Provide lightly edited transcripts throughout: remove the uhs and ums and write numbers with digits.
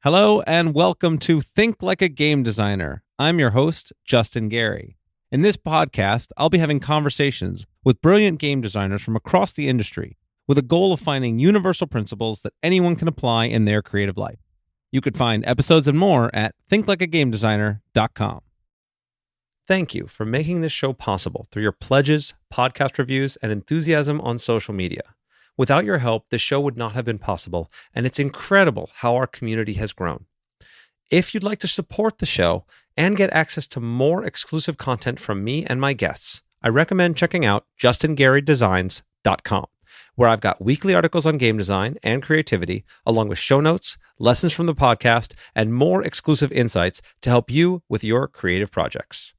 Hello and welcome to Think Like a Game Designer. I'm your host, Justin Gary. In this podcast, I'll be having conversations with brilliant game designers from across the industry with a goal of finding universal principles that anyone can apply in their creative life. You could find episodes and more at thinklikeagamedesigner.com. Thank you for making this show possible through your pledges, podcast reviews, and enthusiasm on social media. Without your help, this show would not have been possible, and it's incredible how our community has grown. If you'd like to support the show and get access to more exclusive content from me and my guests, I recommend checking out justingarydesigns.com, where I've got weekly articles on game design and creativity, along with show notes, lessons from the podcast, and more exclusive insights to help you with your creative projects.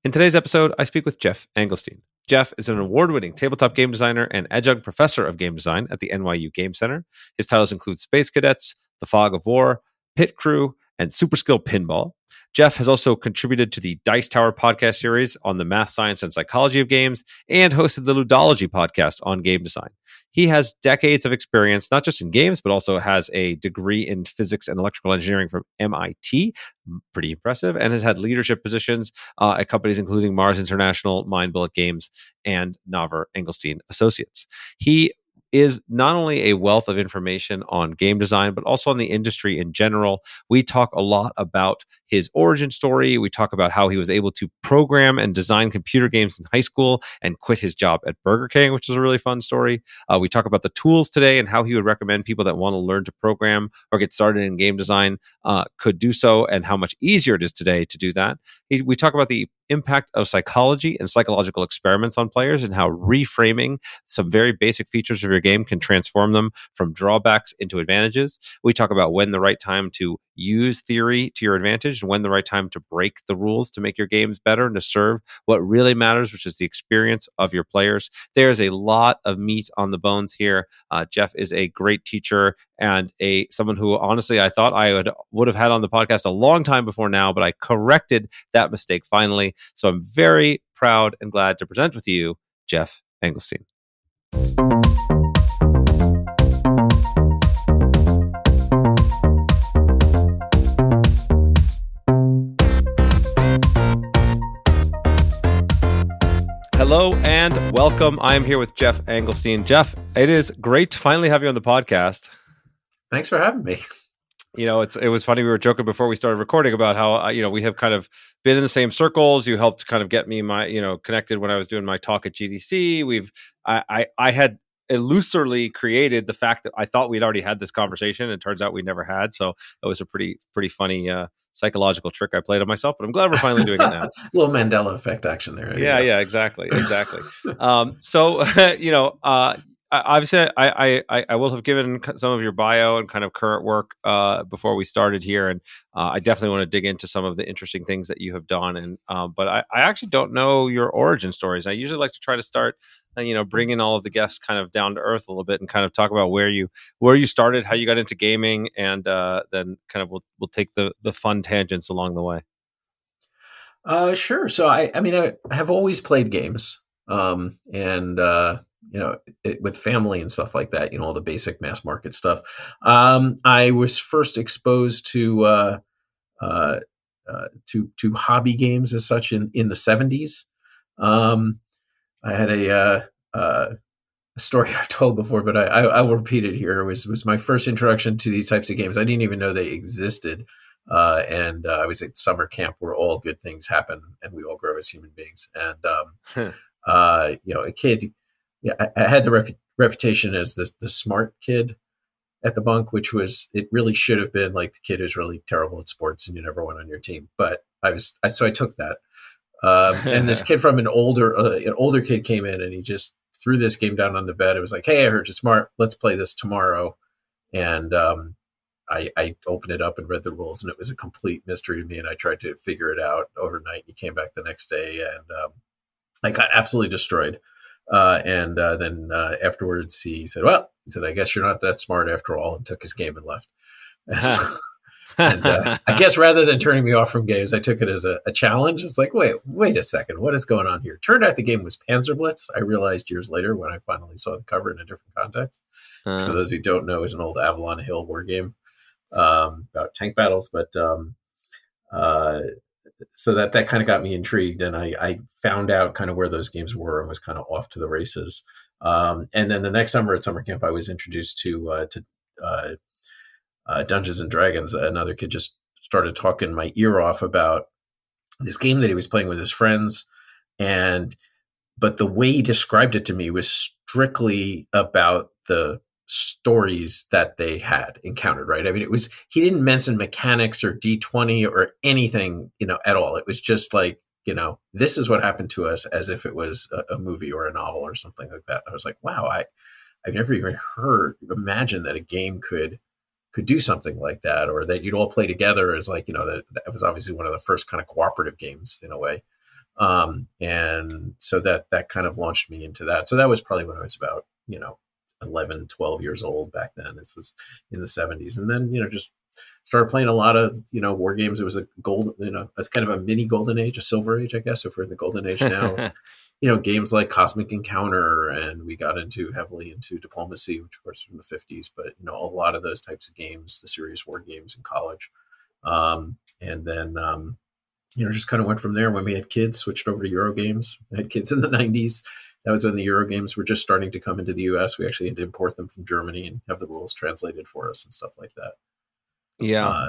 In today's episode, I speak with Jeff Engelstein. Jeff is an award-winning tabletop game designer and adjunct professor of game design at the NYU Game Center. His titles include Space Cadets, The Fog of War, Pit Crew, and Super Skill Pinball. Jeff has also contributed to the Dice Tower podcast series on the math, science, and psychology of games, and hosted the Ludology podcast on game design. He has decades of experience, not just in games, but also has a degree in physics and electrical engineering from MIT, pretty impressive, and has had leadership positions at companies including Mars International, Mind Bullet Games, and Navar Engelstein Associates. He is not only a wealth of information on game design, but also on the industry in general. We talk a lot about his origin story. We talk about how he was able to program and design computer games in high school and quit his job at Burger King, which is a really fun story. We talk about the tools today and how he would recommend people that want to learn to program or get started in game design could do so, and how much easier it is today to do that. We talk about the impact of psychology and psychological experiments on players, and how reframing some very basic features of your game can transform them from drawbacks into advantages. We talk about when the right time to use theory to your advantage and when the right time to break the rules to make your games better and to serve what really matters, which is the experience of your players. There's a lot of meat on the bones here. Jeff is a great teacher and someone who honestly I thought I would have had on the podcast a long time before now, but I corrected that mistake finally. So I'm very proud and glad to present with you Jeff Engelstein. Hello and welcome. I am here with Jeff Engelstein. Jeff, it is great to finally have you on the podcast. Thanks for having me. You know, it was funny. We were joking before we started recording about how, we have kind of been in the same circles. You helped kind of get me connected when I was doing my talk at GDC. I had illusorily created the fact that I thought we'd already had this conversation, and it turns out we never had. So it was a pretty funny psychologiological trick I played on myself, but I'm glad we're finally doing it now. A little Mandela effect action there. Yeah, exactly. Obviously, I will have given some of your bio and kind of current work before we started here, and I definitely want to dig into some of the interesting things that you have done. And but I actually don't know your origin stories. I usually like to try to start, bringing all of the guests kind of down to earth a little bit and kind of talk about where you started, how you got into gaming, and then kind of we'll take the fun tangents along the way. Sure. So I have always played games, with family and stuff like that, all the basic mass market stuff. I was first exposed to hobby games as such in the 70s. I had a story I've told before, but I will repeat it here. It was my first introduction to these types of games. I didn't even know they existed. And I was at summer camp where all good things happen and we all grow as human beings. And, a kid, I had the reputation as the smart kid at the bunk, it really should have been like the kid who's really terrible at sports and you never went on your team. But so I took that. And this kid from an older kid came in and he just threw this game down on the bed. It was like, hey, I heard you're smart. Let's play this tomorrow. And, I opened it up and read the rules, and it was a complete mystery to me. And I tried to figure it out overnight. He came back the next day, and I got absolutely destroyed. Then afterwards, he said, I guess you're not that smart after all, and took his game and left. And I guess rather than turning me off from games, I took it as a challenge. It's like, wait a second, what is going on here? Turned out the game was Panzer Blitz. I realized years later when I finally saw the cover in a different context. For those who don't know, it's an old Avalon Hill war game. about tank battles, but uh, so that kind of got me intrigued, and I found out kind of where those games were and was kind of off to the races. And then the next summer at summer camp, I was introduced uh, Dungeons and Dragons. Another kid just started talking my ear off about this game that he was playing with his friends, and but the way he described it to me was strictly about the stories that they had encountered, right? I mean, he didn't mention mechanics or D20 or anything, at all. It was just like, this is what happened to us, as if it was a movie or a novel or something like that. I was like, wow, I've never even imagined that a game could do something like that, or that you'd all play together as like, that was obviously one of the first kind of cooperative games in a way. And so that kind of launched me into that. So that was probably when I was about, 11, 12 years old back then. This was in the 70s. And then, just started playing a lot of, war games. It was a gold, it's kind of a mini golden age, a silver age, I guess, if we're in the golden age now. Games like Cosmic Encounter, and we got heavily into Diplomacy, which of course was from the 50s, but, a lot of those types of games, the serious war games in college. And then, just kind of went from there. When we had kids, switched over to Euro games. I had kids in the 90s. That was when the Euro games were just starting to come into the US. We actually had to import them from Germany and have the rules translated for us and stuff like that. Yeah.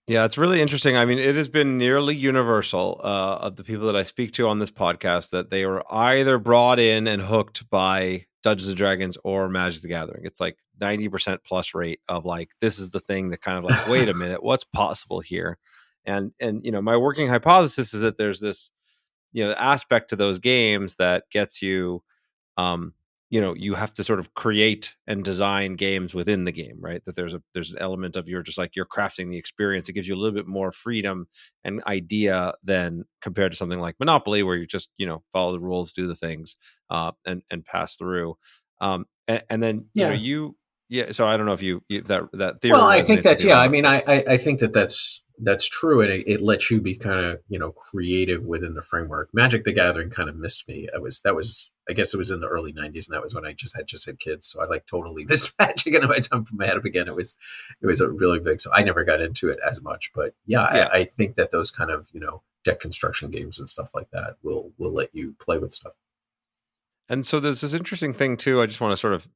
Yeah, it's really interesting. I mean, it has been nearly universal of the people that I speak to on this podcast that they were either brought in and hooked by Dungeons and Dragons or Magic the Gathering. It's like 90% plus rate of like, this is the thing that kind of like, wait a minute, what's possible here? And my working hypothesis is that there's this, aspect to those games that gets you, you have to sort of create and design games within the game, right? That there's an element of you're crafting the experience. It gives you a little bit more freedom and idea than compared to something like Monopoly, where you just, follow the rules, do the things, and pass through. And then, yeah. So I don't know if you that theory. Well, I think that's I mean, I think that's true, and it lets you be kind of creative within the framework. Magic the Gathering kind of missed me. I guess it was in the early 90s, and that was when I just had kids, so I like totally missed Magic. And by the time I put my head up again, it was a really big. So I never got into it as much, but yeah. I think that those kind of deck construction games and stuff like that will let you play with stuff. And so there's this interesting thing too. I just want to sort of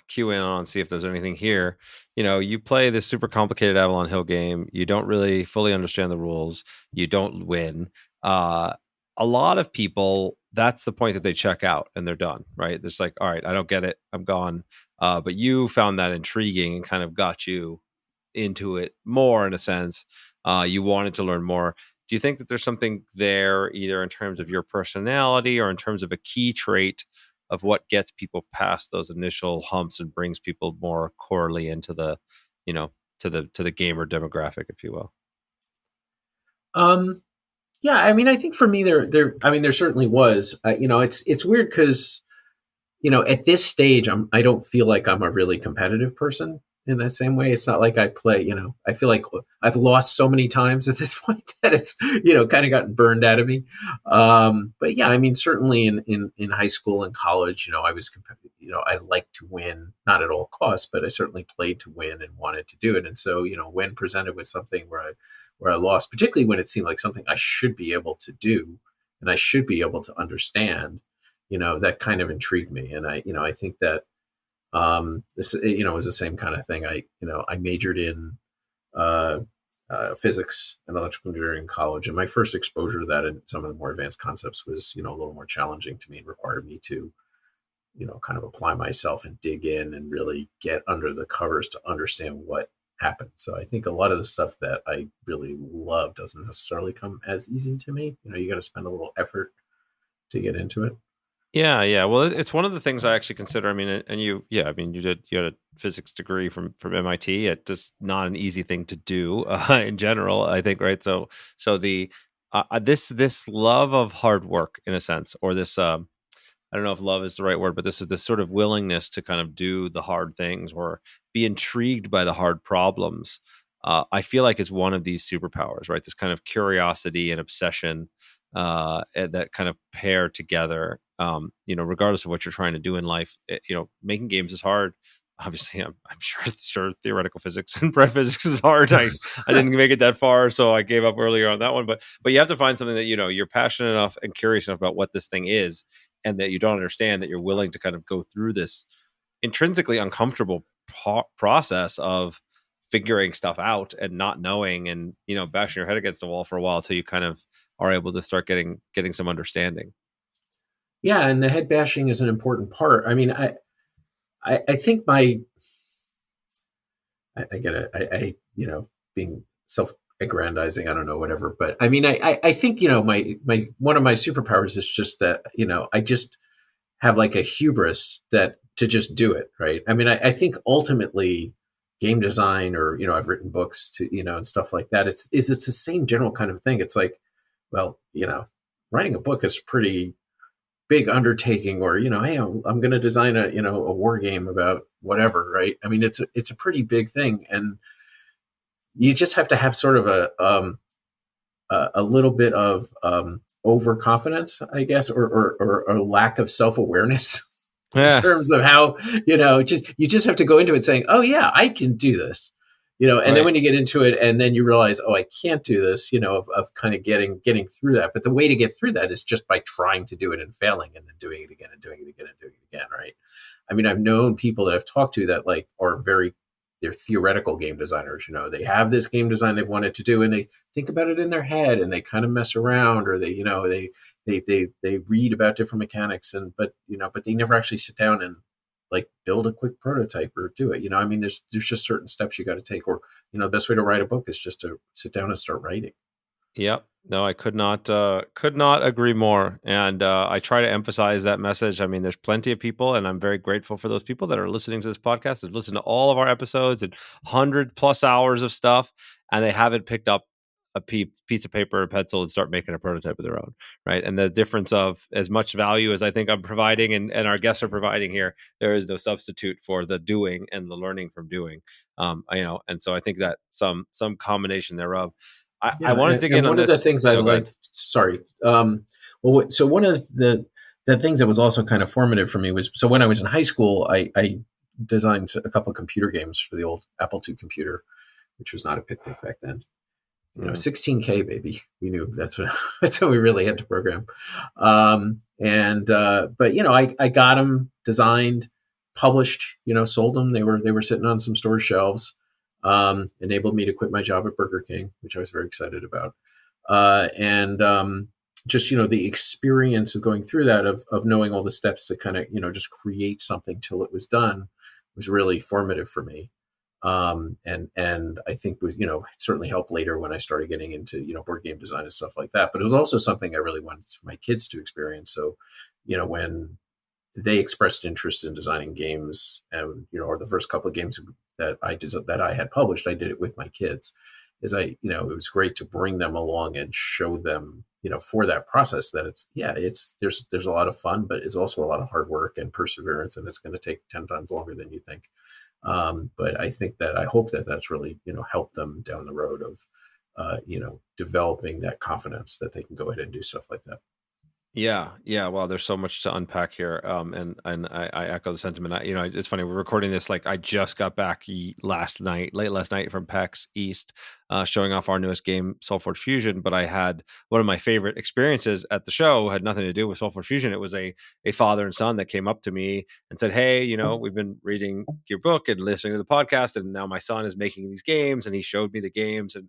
cue in on, see if there's anything here. You play this super complicated Avalon Hill game. You don't really fully understand the rules. You don't win. A lot of people, that's the point that they check out and they're done, right? It's like, all right, I don't get it. I'm gone. But you found that intriguing and kind of got you into it more in a sense. You wanted to learn more. Do you think that there's something there, either in terms of your personality or in terms of a key trait of what gets people past those initial humps and brings people more corely into the, to the gamer demographic, if you will? Yeah, I mean, I think for me, there certainly was. It's weird because, at this stage, I don't feel like I'm a really competitive person in that same way. It's not like I play. I feel like I've lost so many times at this point that it's kind of gotten burned out of me. But yeah, I mean, certainly in high school and college, I was competitive. I liked to win, not at all costs, but I certainly played to win and wanted to do it. And so, when presented with something where I lost, particularly when it seemed like something I should be able to do and I should be able to understand, that kind of intrigued me. And I think that this, was the same kind of thing. I majored in physics and electrical engineering in college, and my first exposure to that and some of the more advanced concepts was, a little more challenging to me and required me to, kind of apply myself and dig in and really get under the covers to understand what happened. So I think a lot of the stuff that I really love doesn't necessarily come as easy to me. You got to spend a little effort to get into it. Yeah. Well, it's one of the things I actually consider. I mean, and you had a physics degree from MIT. It's just not an easy thing to do in general, I think, right? So the this love of hard work, in a sense, or this I don't know if love is the right word, but this is this sort of willingness to kind of do the hard things or be intrigued by the hard problems. I feel like is one of these superpowers, right? This kind of curiosity and obsession that kind of pair together. Regardless of what you're trying to do in life, making games is hard. obviously I'm sure theoretical physics and bread physics is hard. I didn't make it that far, so I gave up earlier on that one. But you have to find something that you're passionate enough and curious enough about what this thing is, and that you don't understand, that you're willing to kind of go through this intrinsically uncomfortable process of figuring stuff out and not knowing, and bashing your head against the wall for a while until you kind of are able to start getting some understanding. Yeah, and the head bashing is an important part. I mean, I think I being self-aggrandizing, I don't know, whatever. But I mean, I think, my one of my superpowers is just that, I just have like a hubris that to just do it. Right. I mean, I think ultimately game design, or, I've written books to, and stuff like that. It's the same general kind of thing. It's like, well, writing a book is pretty big undertaking, or hey, I'm going to design a war game about whatever, right? I mean, it's a pretty big thing, and you just have to have sort of a little bit of overconfidence, I guess, or a lack of self-awareness in terms of how you just have to go into it saying, oh yeah, I can do this. And right. Then when you get into it, and then you realize, oh, I can't do this, of kind of getting through that. But the way to get through that is just by trying to do it and failing, and then doing it again and doing it again and doing it again, right? I mean, I've known people that I've talked to that they're theoretical game designers. They have this game design they've wanted to do, and they think about it in their head, and they kind of mess around, or they read about different mechanics, but they never actually sit down and like build a quick prototype or do it. I mean, there's just certain steps you got to take, or, the best way to write a book is just to sit down and start writing. Yep. No, I could not agree more. And I try to emphasize that message. I mean, there's plenty of people, and I'm very grateful for those people that are listening to this podcast. They've listened to all of our episodes and 100+ hours of stuff, and they haven't picked up a piece of paper or pencil and start making a prototype of their own, right? And the difference of as much value as I think I'm providing, and our guests are providing here, there is no substitute for the doing and the learning from doing. And so I think that some combination thereof. I want to dig in on this. One of the things I liked, sorry. So one of the things that was also kind of formative for me was, so when I was in high school, I designed a couple of computer games for the old Apple II computer, which was not a picnic back then. 16K, baby. We knew that's what we really had to program. But I got them designed, published, sold them. They were sitting on some store shelves. Enabled me to quit my job at Burger King, which I was very excited about. Just, the experience of going through that, of knowing all the steps to kind of, just create something till it was done, was really formative for me. And I think was, certainly helped later when I started getting into, board game design and stuff like that. But it was also something I really wanted for my kids to experience. So, when they expressed interest in designing games, and, or the first couple of games that I had published, I did it with my kids. It was great to bring them along and show them, for that process, that there's a lot of fun, but it's also a lot of hard work and perseverance, and it's going to take 10 times longer than you think. But I hope that that's really, helped them down the road of, developing that confidence that they can go ahead and do stuff like that. Yeah. Well, there's so much to unpack here, and I echo the sentiment. It's funny, we're recording this like I just got back late last night from PAX East, showing off our newest game, SolveForge Fusion. But I had one of my favorite experiences at the show, had nothing to do with SolveForge Fusion. It was a father and son that came up to me and said, "Hey, we've been reading your book and listening to the podcast, and now my son is making these games, and he showed me the games, and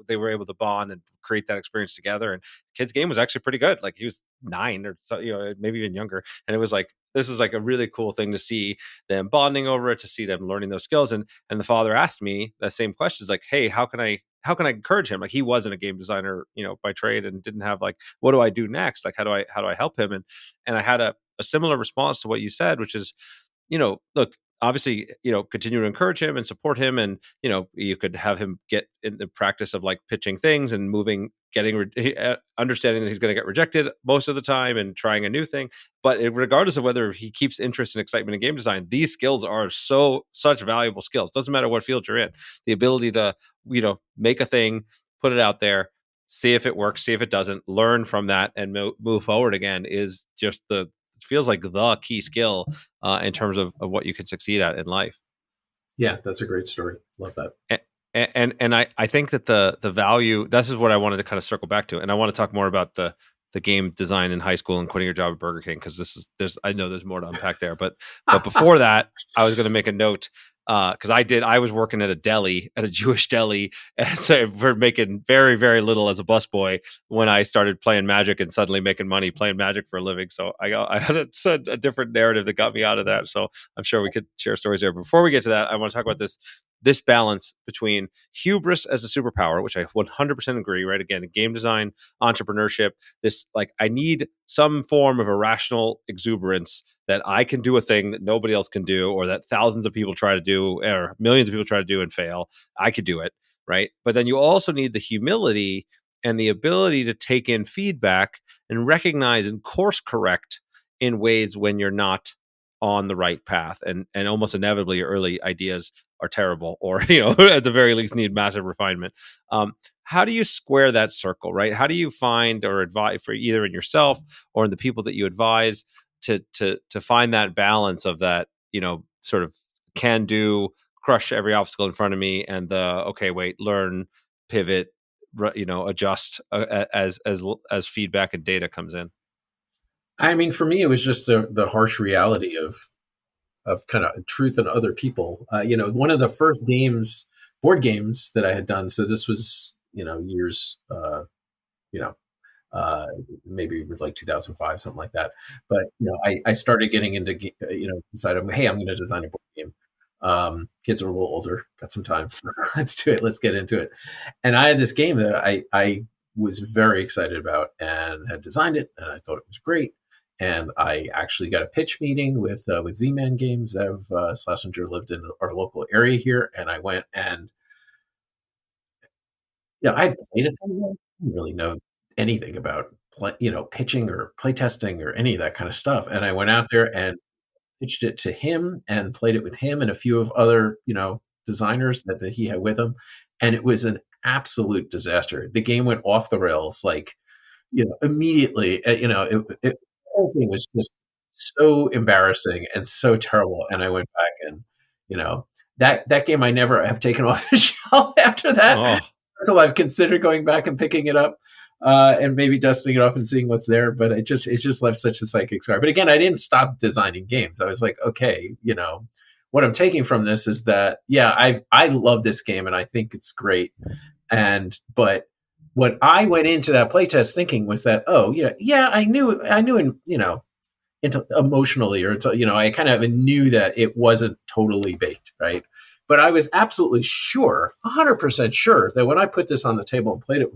they were able to bond and create that experience together. And kid's game was actually pretty good. Like he was 9 or so, maybe even younger. And it was like, this is like a really cool thing to see them bonding over it, to see them learning those skills. And the father asked me the same questions, like, hey, how can I encourage him? Like, he wasn't a game designer, by trade, and didn't have like, what do I do next? Like, how do I help him? And I had a similar response to what you said, which is, look, obviously, continue to encourage him and support him. And, you could have him get in the practice of like pitching things and understanding that he's going to get rejected most of the time and trying a new thing. But regardless of whether he keeps interest and excitement in game design, these skills are such valuable skills. Doesn't matter what field you're in. The ability to, make a thing, put it out there, see if it works, see if it doesn't, learn from that, and move forward again is just the It feels like the key skill in terms of what you can succeed at in life. Yeah, that's a great story. Love that. And I think that the value, this is what I wanted to kind of circle back to, and I want to talk more about the game design in high school and quitting your job at Burger King, because I know there's more to unpack there, but before that, I was going to make a note, because I was working at a Jewish deli, and so we're making very, very little as a busboy when I started playing Magic and suddenly making money playing Magic for a living. So I had a different narrative that got me out of that. So I'm sure we could share stories there. But before we get to that, I want to talk about this balance between hubris as a superpower, which I 100% agree, right? Again, game design, entrepreneurship, this, like, I need some form of irrational exuberance that I can do a thing that nobody else can do, or that thousands of people try to do, or millions of people try to do and fail. I could do it, right? But then you also need the humility and the ability to take in feedback and recognize and course correct in ways when you're not on the right path, and almost inevitably your early ideas are terrible, or at the very least need massive refinement. How do you square that circle, right? How do you find or advise, for either in yourself or in the people that you advise, to find that balance of that, sort of can do, crush every obstacle in front of me, and the okay, wait, learn, pivot, adjust as feedback and data comes in? I mean, for me, it was just the harsh reality of kind of truth in other people. One of the first board games that I had done. So this was, years, you know, uh, maybe it was like 2005, something like that. But I started getting into, decided, hey, I'm going to design a board game. Kids are a little older, got some time. Let's do it. Let's get into it. And I had this game that I was very excited about and had designed it, and I thought it was great. And I actually got a pitch meeting with Z-Man Games. Zev Schlesinger lived in our local area here, and I went and I had played a ton of them. I didn't really know anything about pitching or playtesting or any of that kind of stuff. And I went out there and pitched it to him and played it with him and a few of other designers that he had with him, and it was an absolute disaster. The game went off the rails, like immediately. The whole thing was just so embarrassing and so terrible. And I went back and that game I never have taken off the shelf after that. Oh. So I've considered going back and picking it up and maybe dusting it off and seeing what's there. But it just left such a psychic scar. But again, I didn't stop designing games. I was like, okay, what I'm taking from this is that, I love this game and I think it's great. But what I went into that playtest thinking was that, I knew, emotionally, or I kind of knew that it wasn't totally baked, right? But I was absolutely sure, 100% sure, that when I put this on the table and played it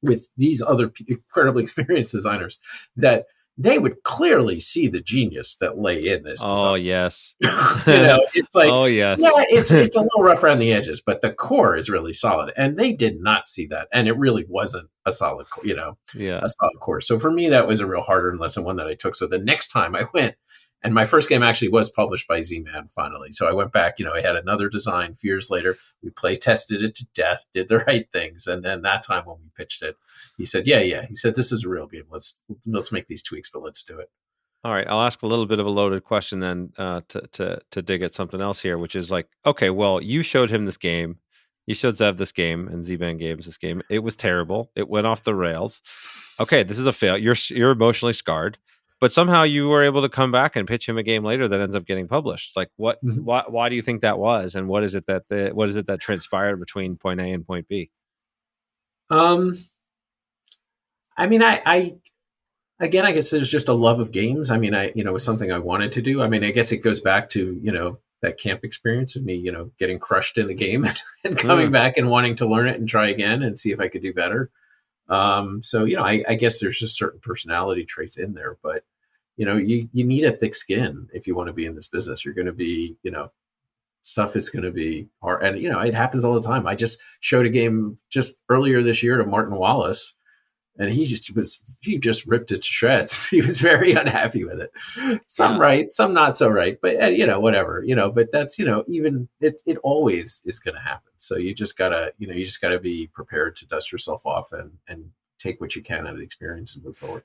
with these other incredibly experienced designers, that they would clearly see the genius that lay in this design. Oh, yes. It's like, oh, yes. it's a little rough around the edges, but the core is really solid. And they did not see that. And it really wasn't a solid, a solid core. So for me, that was a real hard-earned lesson, one that I took. So the next time I went, and my first game actually was published by Z-Man finally. So I went back, I had another design a few years later. We play tested it to death, did the right things. And then that time when we pitched it, he said, yeah. He said, this is a real game. Let's make these tweaks, but let's do it. All right. I'll ask a little bit of a loaded question then to dig at something else here, which is like, okay, well, you showed him this game. You showed Zev this game and Z-Man Games this game. It was terrible. It went off the rails. Okay, this is a fail. You're emotionally scarred. But somehow you were able to come back and pitch him a game later that ends up getting published. Like, what? Mhm. Why do you think that was? And what is it that transpired between point A and point B? I mean, I again, I guess there's just a love of games. I mean, it was something I wanted to do. I mean, I guess it goes back to that camp experience of me, getting crushed in the game and coming back and wanting to learn it and try again and see if I could do better. So I guess there's just certain personality traits in there, but you need a thick skin if you want to be in this business. You're going to be, stuff is going to be hard, and it happens all the time. I just showed a game just earlier this year to Martin Wallace, and he just ripped it to shreds. He was very unhappy with it. Some right, some not so right, but whatever. But that's even it always is going to happen. So you just gotta be prepared to dust yourself off and take what you can out of the experience and move forward.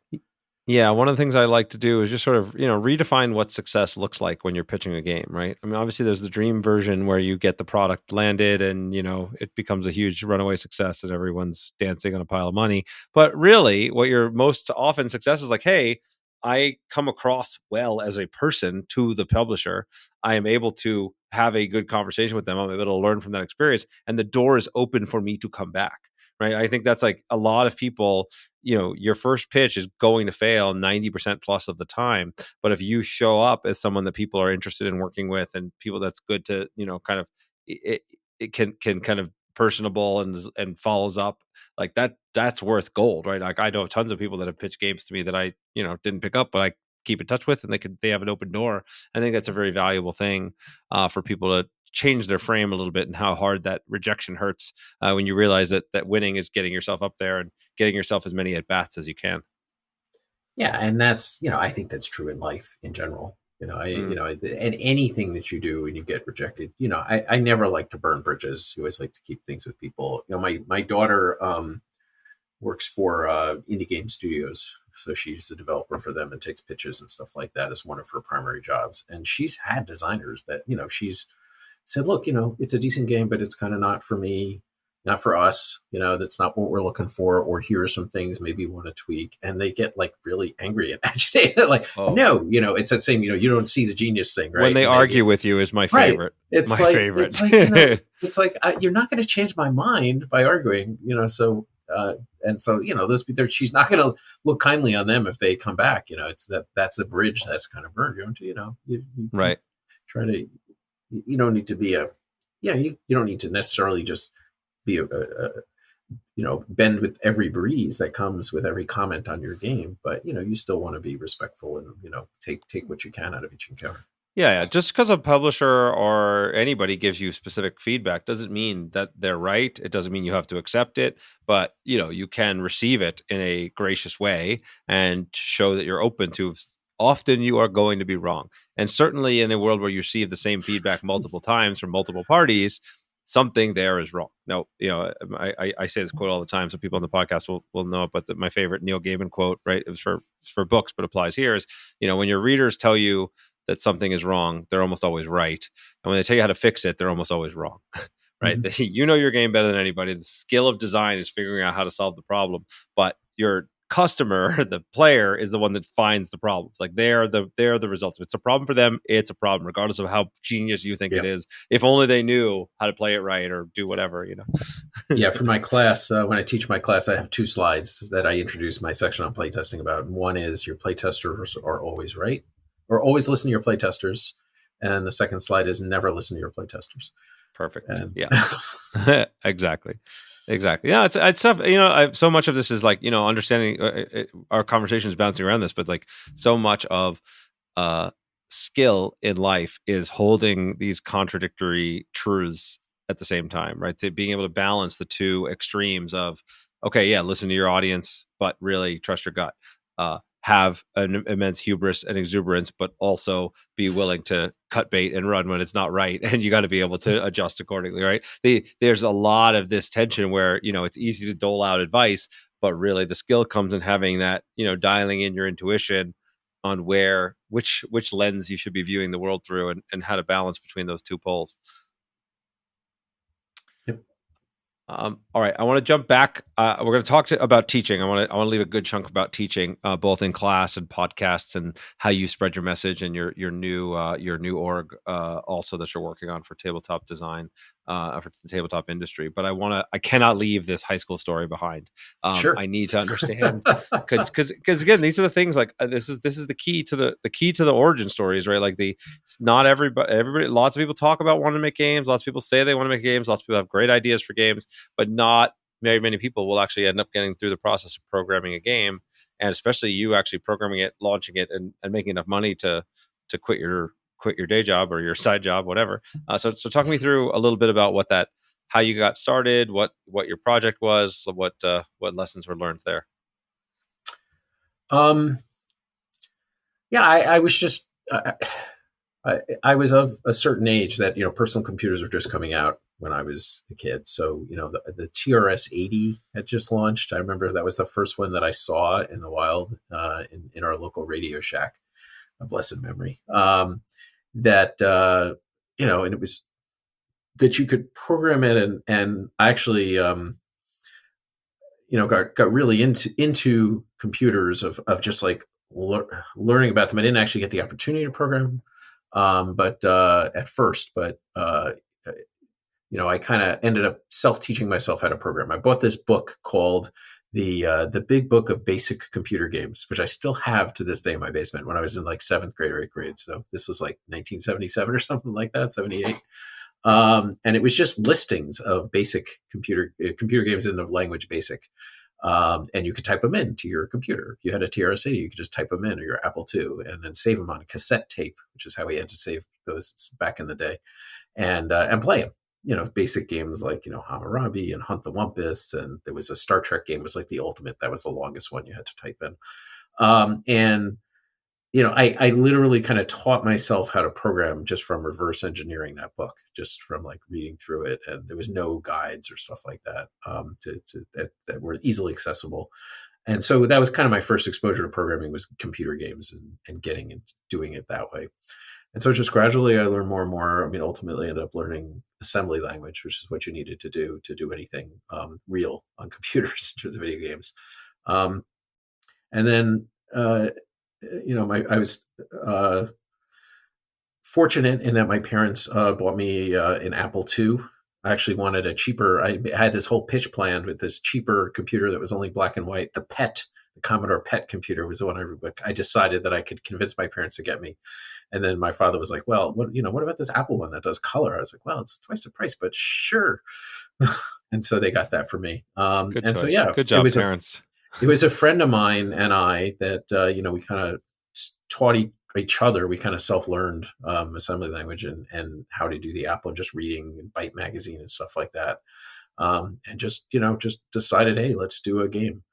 Yeah, one of the things I like to do is just sort of, redefine what success looks like when you're pitching a game, right? I mean, obviously there's the dream version where you get the product landed and, it becomes a huge runaway success and everyone's dancing on a pile of money. But really, what your most often success is like, hey, I come across well as a person to the publisher. I am able to have a good conversation with them. I'm able to learn from that experience, and the door is open for me to come back. Right. I think that's like a lot of people, your first pitch is going to fail 90% plus of the time. But if you show up as someone that people are interested in working with and people that's good to, kind of, it can kind of personable and follows up like that's worth gold, right? Like I know tons of people that have pitched games to me that I, didn't pick up, but I keep in touch with, and they have an open door. I think that's a very valuable thing for people to change their frame a little bit and how hard that rejection hurts when you realize that winning is getting yourself up there and getting yourself as many at bats as you can. Yeah, and that's I think that's true in life in general. And anything that you do and you get rejected, I never like to burn bridges. You always like to keep things with people. My daughter works for indie game studios, so she's a developer for them and takes pitches and stuff like that as one of her primary jobs. And she's had designers that she's said, look, it's a decent game, but it's kind of not for me, not for us. That's not what we're looking for. Or here are some things maybe want to tweak. And they get like really angry and agitated. Like, no, it's that same, you don't see the genius thing, right? When they argue with you is my favorite. Right. It's my like, favorite. It's like, you're not going to change my mind by arguing, so, and so, she's not going to look kindly on them if they come back. It's that's a bridge that's kind of burned, you right. Try to, you don't need to be you don't need to necessarily just be bend with every breeze that comes with every comment on your game, but you still want to be respectful and take what you can out of each encounter. Yeah. Just because a publisher or anybody gives you specific feedback doesn't mean that they're right. It doesn't mean you have to accept it, but you can receive it in a gracious way and show that you're open to. Often you are going to be wrong, and certainly in a world where you receive the same feedback multiple times from multiple parties, something there is wrong. No, I say this quote all the time, so people on the podcast will know it. But my favorite Neil Gaiman quote, right? It was for books, but applies here is, when your readers tell you that something is wrong, they're almost always right. And when they tell you how to fix it, they're almost always wrong. Right? Mm-hmm. You know your game better than anybody. The skill of design is figuring out how to solve the problem, but your customer, the player, is the one that finds the problems. Like they're the results. If it's a problem for them, it's a problem, regardless of how genius you think it is. If only they knew how to play it right or do whatever, Yeah, for my class, when I teach my class, I have 2 slides that I introduce my section on playtesting about. One is your playtesters are always right, or always listen to your playtesters. And the second slide is never listen to your playtesters. Perfect. Yeah, exactly. Yeah, it's tough. So much of this is like, understanding our conversation is bouncing around this, but like so much of skill in life is holding these contradictory truths at the same time, right? To being able to balance the two extremes of, okay, yeah, listen to your audience, but really trust your gut. Have an immense hubris and exuberance, but also be willing to cut bait and run when it's not right. And you got to be able to adjust accordingly, right? There's a lot of this tension where, it's easy to dole out advice, but really the skill comes in having that, dialing in your intuition on which lens you should be viewing the world through and how to balance between those two poles. All right, I want to jump back. We're going to talk about teaching. I want to leave a good chunk about teaching, both in class and podcasts, and how you spread your message and your new org also that you're working on for tabletop design for the tabletop industry. But I cannot leave this high school story behind. Sure. I need to understand because again, these are the things like this is the key to the origin stories, right? Like not everybody. Lots of people talk about wanting to make games. Lots of people say they want to make games. Lots of people have great ideas for games, but not very many people will actually end up getting through the process of programming a game, and especially you actually programming it, launching it, and making enough money to quit your day job or your side job, whatever. So talk me through a little bit about how you got started, what your project was, what lessons were learned there. Yeah, I was just I was of a certain age that, personal computers were just coming out when I was a kid. So, the TRS-80 had just launched. I remember that was the first one that I saw in the wild, in our local Radio Shack, a blessed memory. And it was that you could program it, and I actually, got really into computers of just like learning about them. I didn't actually get the opportunity to program, but at first, I kind of ended up self-teaching myself how to program. I bought this book called the Big Book of Basic Computer Games, which I still have to this day in my basement when I was in like 7th grade or 8th grade. So this was like 1977 or something like that, 78. And it was just listings of basic computer games in the language BASIC. And you could type them into your computer. If you had a TRS-80, you could just type them in, or your Apple II, and then save them on a cassette tape, which is how we had to save those back in the day, and play them. Basic games like, Hammurabi and Hunt the Wumpus. And there was a Star Trek game, was like the ultimate. That was the longest one you had to type in. I literally kind of taught myself how to program just from reverse engineering that book, just from like reading through it. And there was no guides or stuff like that that were easily accessible. And so that was kind of my first exposure to programming, was computer games and getting and doing it that way. And so just gradually I learned more and more. I mean, ultimately I ended up learning assembly language, which is what you needed to do anything real on computers in terms of video games. And then, I was fortunate in that my parents bought me an Apple II. I actually wanted a cheaper. I had this whole pitch planned with this cheaper computer that was only black and white. The Commodore PET computer was the one I decided that I could convince my parents to get me. And then my father was like, "Well, what about this Apple one that does color?" I was like, "Well, it's twice the price, but sure." And so they got that for me. Good and choice. so yeah, Good job, parents. It was a friend of mine and I that we kind of taught each other. We kind of self-learned assembly language and how to do the Apple, and just reading Byte magazine and stuff like that. And just decided, hey, let's do a game.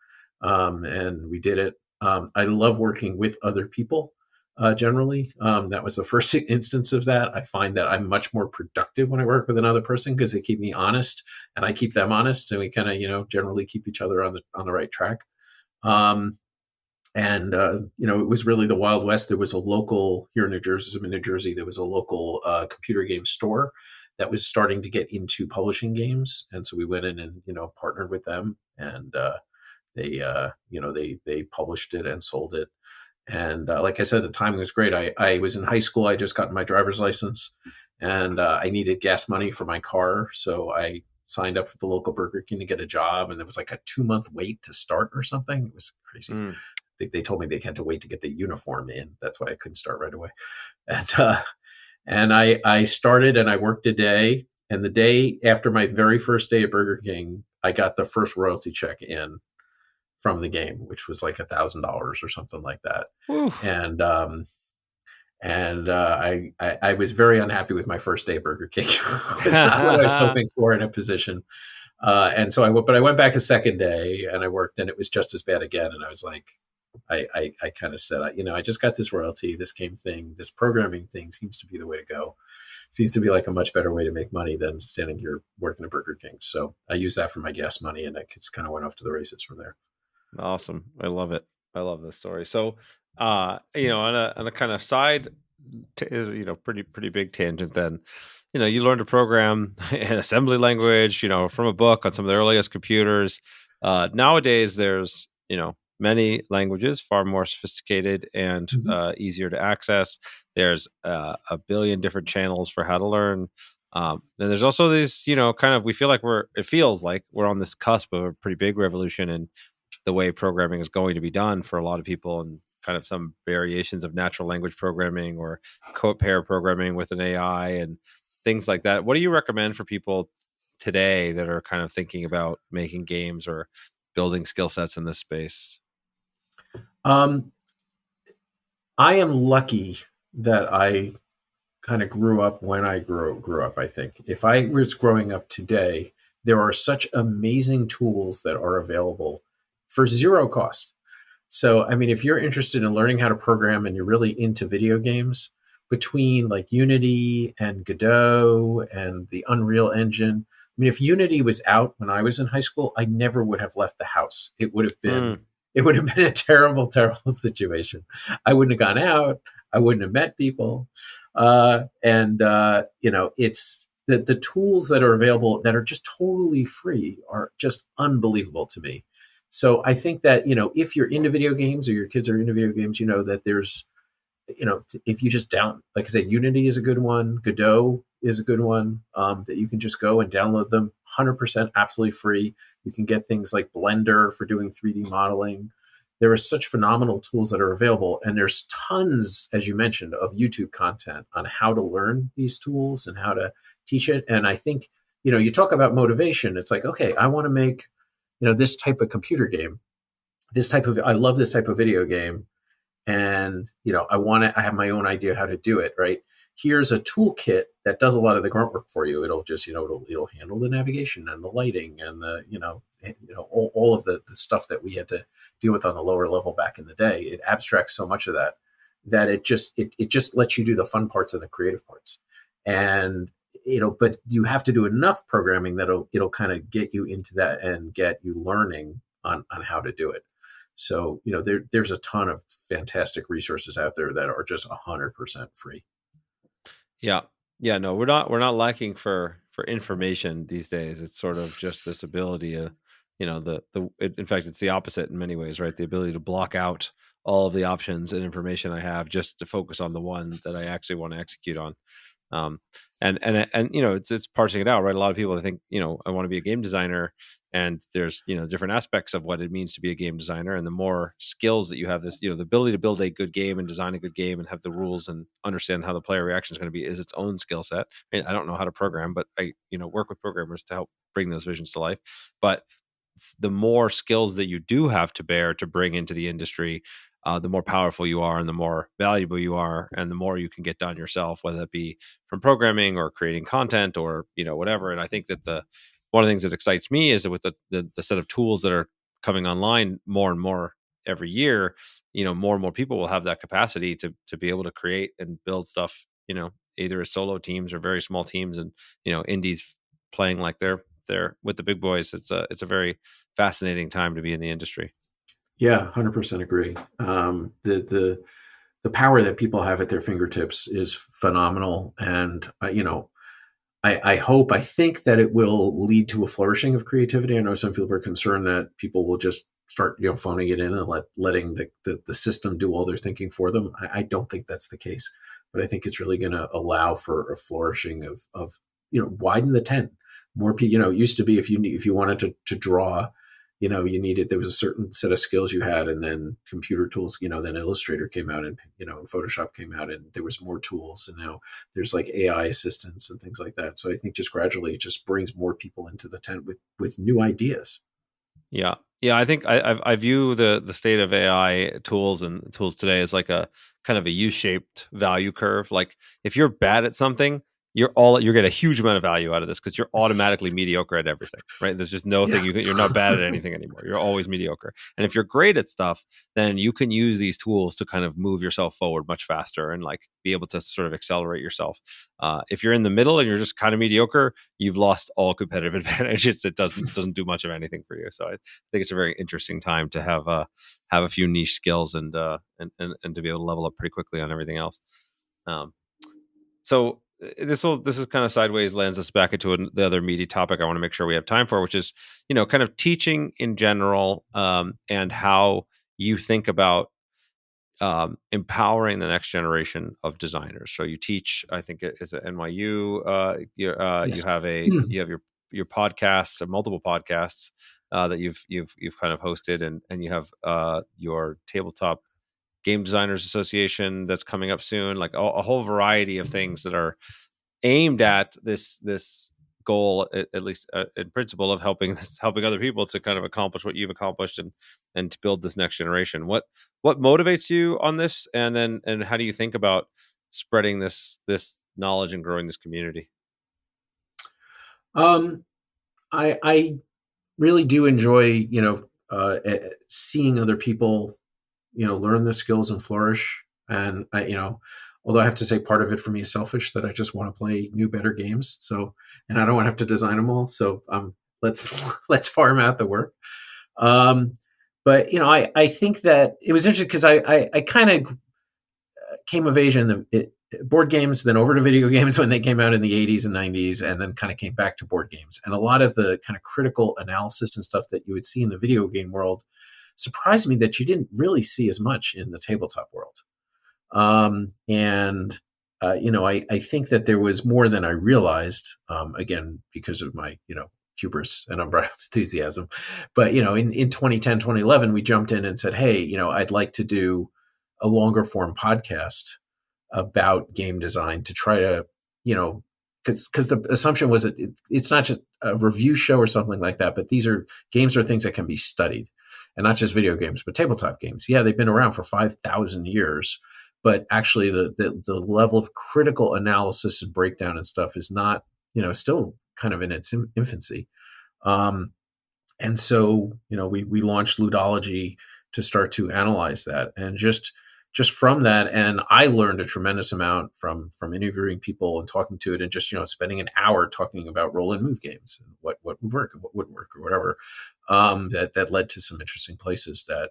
And we did it. I love working with other people. Generally, that was the first instance of that. I find that I'm much more productive when I work with another person, because they keep me honest and I keep them honest, and we kind of generally keep each other on the right track. It was really the Wild West. There was a local here in New Jersey. I'm in New Jersey. There was a local computer game store that was starting to get into publishing games, and so we went in and partnered with them, and they published it and sold it. And like I said, the timing was great. I was in high school. I just got my driver's license, and I needed gas money for my car. So I signed up for the local Burger King to get a job. And there was like a 2-month wait to start or something. It was crazy. They told me they had to wait to get the uniform in. That's why I couldn't start right away. And I started and I worked a day. And the day after my very first day at Burger King, I got the first royalty check in from the game, which was like $1,000 or something like that. Oof. And I was very unhappy with my first day at Burger King. It's not what I was hoping for in a position. And so I went back a second day and I worked, and it was just as bad again. And I was like, I kind of said, I just got this royalty, this game thing, this programming thing seems to be the way to go. Seems to be like a much better way to make money than standing here working at Burger King. So I used that for my gas money, and I just kind of went off to the races from there. Awesome. I love it. I love this story. So, on a kind of side, pretty big tangent then, you learn to program an assembly language, from a book on some of the earliest computers. Nowadays there's, many languages, far more sophisticated and easier to access. There's a billion different channels for how to learn. And there's also these, we feel like it feels like we're on this cusp of a pretty big revolution in the way programming is going to be done for a lot of people, and kind of some variations of natural language programming or pair programming with an AI and things like that. What do you recommend for people today that are kind of thinking about making games or building skill sets in this space? I am lucky that I kind of grew up when I grew up. I think if I was growing up today, there are such amazing tools that are available for zero cost. So, I mean, if you're interested in learning how to program and you're really into video games, between like Unity and Godot and the Unreal Engine. I mean, if Unity was out when I was in high school, I never would have left the house. It would have been a terrible, terrible situation. I wouldn't have gone out. I wouldn't have met people. It's the tools that are available that are just totally free are just unbelievable to me. So I think that, if you're into video games or your kids are into video games, that there's, if you just like I said, Unity is a good one. Godot is a good one, that you can just go and download them 100% absolutely free. You can get things like Blender for doing 3D modeling. There are such phenomenal tools that are available. And there's tons, as you mentioned, of YouTube content on how to learn these tools and how to teach it. And I think, you talk about motivation. It's like, okay, I want to make, this type of computer game, I love this type of video game. And, I have my own idea how to do it, right? Here's a toolkit that does a lot of the grunt work for you. It'll just, it'll handle the navigation and the lighting and all of the stuff that we had to deal with on the lower level back in the day. It abstracts so much of that it just lets you do the fun parts and the creative parts. And, but you have to do enough programming that it'll kind of get you into that and get you learning on how to do it. So, there's a ton of fantastic resources out there that are just 100% free. Yeah. Yeah. No, we're not lacking for information these days. It's sort of just this ability of, in fact, it's the opposite in many ways, right? The ability to block out all of the options and information I have just to focus on the one that I actually want to execute on. And it's parsing it out, right? A lot of people, I think, I want to be a game designer, and there's, different aspects of what it means to be a game designer. And the more skills that you have, this, the ability to build a good game and design a good game and have the rules and understand how the player reaction is going to be is its own skill set. I mean, I don't know how to program, but I, work with programmers to help bring those visions to life. But the more skills that you do have to bear to bring into the industry, the more powerful you are and the more valuable you are, and the more you can get done yourself, whether it be from programming or creating content or, whatever. And I think that one of the things that excites me is that with the set of tools that are coming online more and more every year, more and more people will have that capacity to be able to create and build stuff, either as solo teams or very small teams, and, indies playing like they're with the big boys. It's a very fascinating time to be in the industry. Yeah, 100% agree. The power that people have at their fingertips is phenomenal, and I think that it will lead to a flourishing of creativity. I know some people are concerned that people will just start phoning it in and letting the system do all their thinking for them. I don't think that's the case, but I think it's really going to allow for a flourishing of widen the tent. More people, it used to be if you wanted to draw, there was a certain set of skills you had, and then computer tools, then Illustrator came out, and, and Photoshop came out, and there was more tools, and now there's like AI assistants and things like that. So I think just gradually it just brings more people into the tent with new ideas. Yeah. Yeah. I think I view the state of AI tools and tools today as like a kind of a U-shaped value curve. Like if you're bad at something, you're get a huge amount of value out of this because you're automatically mediocre at everything, right? There's just no thing you're not bad at anything anymore. You're always mediocre. And if you're great at stuff, then you can use these tools to kind of move yourself forward much faster and like be able to sort of accelerate yourself. If you're in the middle and you're just kind of mediocre, you've lost all competitive advantages. It doesn't do much of anything for you. So I think it's a very interesting time to have a few niche skills and to be able to level up pretty quickly on everything else. So this is kind of sideways lands us back into the other meaty topic I want to make sure we have time for, which is, kind of teaching in general, and how you think about empowering the next generation of designers. So you teach, I think it's at NYU. Yes. You have your podcasts, multiple podcasts that you've kind of hosted, and you have your tabletop Game Designers Association that's coming up soon, like a whole variety of things that are aimed at this goal, at least in principle, of helping other people to kind of accomplish what you've accomplished and to build this next generation. What motivates you on this, and how do you think about spreading this knowledge and growing this community? I really do enjoy seeing other people learn the skills and flourish. And Although I have to say, part of it for me is selfish, that I just want to play new, better games. So, and I don't want to have to design them all. So, let's let's farm out the work. Um, but I think that it was interesting because I kind of came of age in board games, then over to video games when they came out in the 80s and 90s, and then kind of came back to board games. And a lot of the kind of critical analysis and stuff that you would see in the video game world surprised me that you didn't really see as much in the tabletop world. And I think that there was more than I realized, again, because of my, hubris and unbridled enthusiasm. But, in 2010, 2011, we jumped in and said, hey, I'd like to do a longer form podcast about game design to try to, because the assumption was that it's not just a review show or something like that, but games are things that can be studied, and not just video games, but tabletop games. Yeah, they've been around for 5,000 years, but actually the level of critical analysis and breakdown and stuff is not, still kind of in its infancy. And so, we launched Ludology to start to analyze that, and just from that. And I learned a tremendous amount from interviewing people and talking to it, and just, spending an hour talking about roll and move games and what would work and what wouldn't work or whatever. That led to some interesting places that,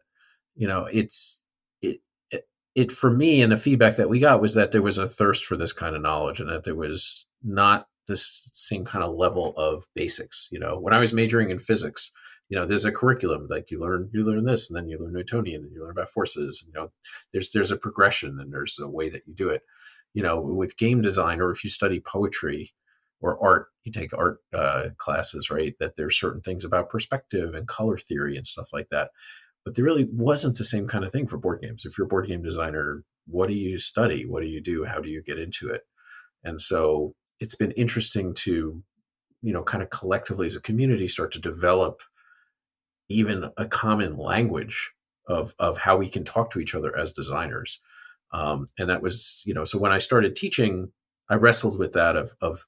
it for me, and the feedback that we got was that there was a thirst for this kind of knowledge, and that there was not this same kind of level of basics. When I was majoring in physics, there's a curriculum, like you learn this, and then you learn Newtonian, and you learn about forces. There's a progression, and there's a way that you do it. With game design, or if you study poetry or art, you take art classes, right? That there's certain things about perspective and color theory and stuff like that. But there really wasn't the same kind of thing for board games. If you're a board game designer, what do you study? What do you do? How do you get into it? And so it's been interesting to, kind of collectively as a community start to develop even a common language of how we can talk to each other as designers. And that was, so when I started teaching, I wrestled with that of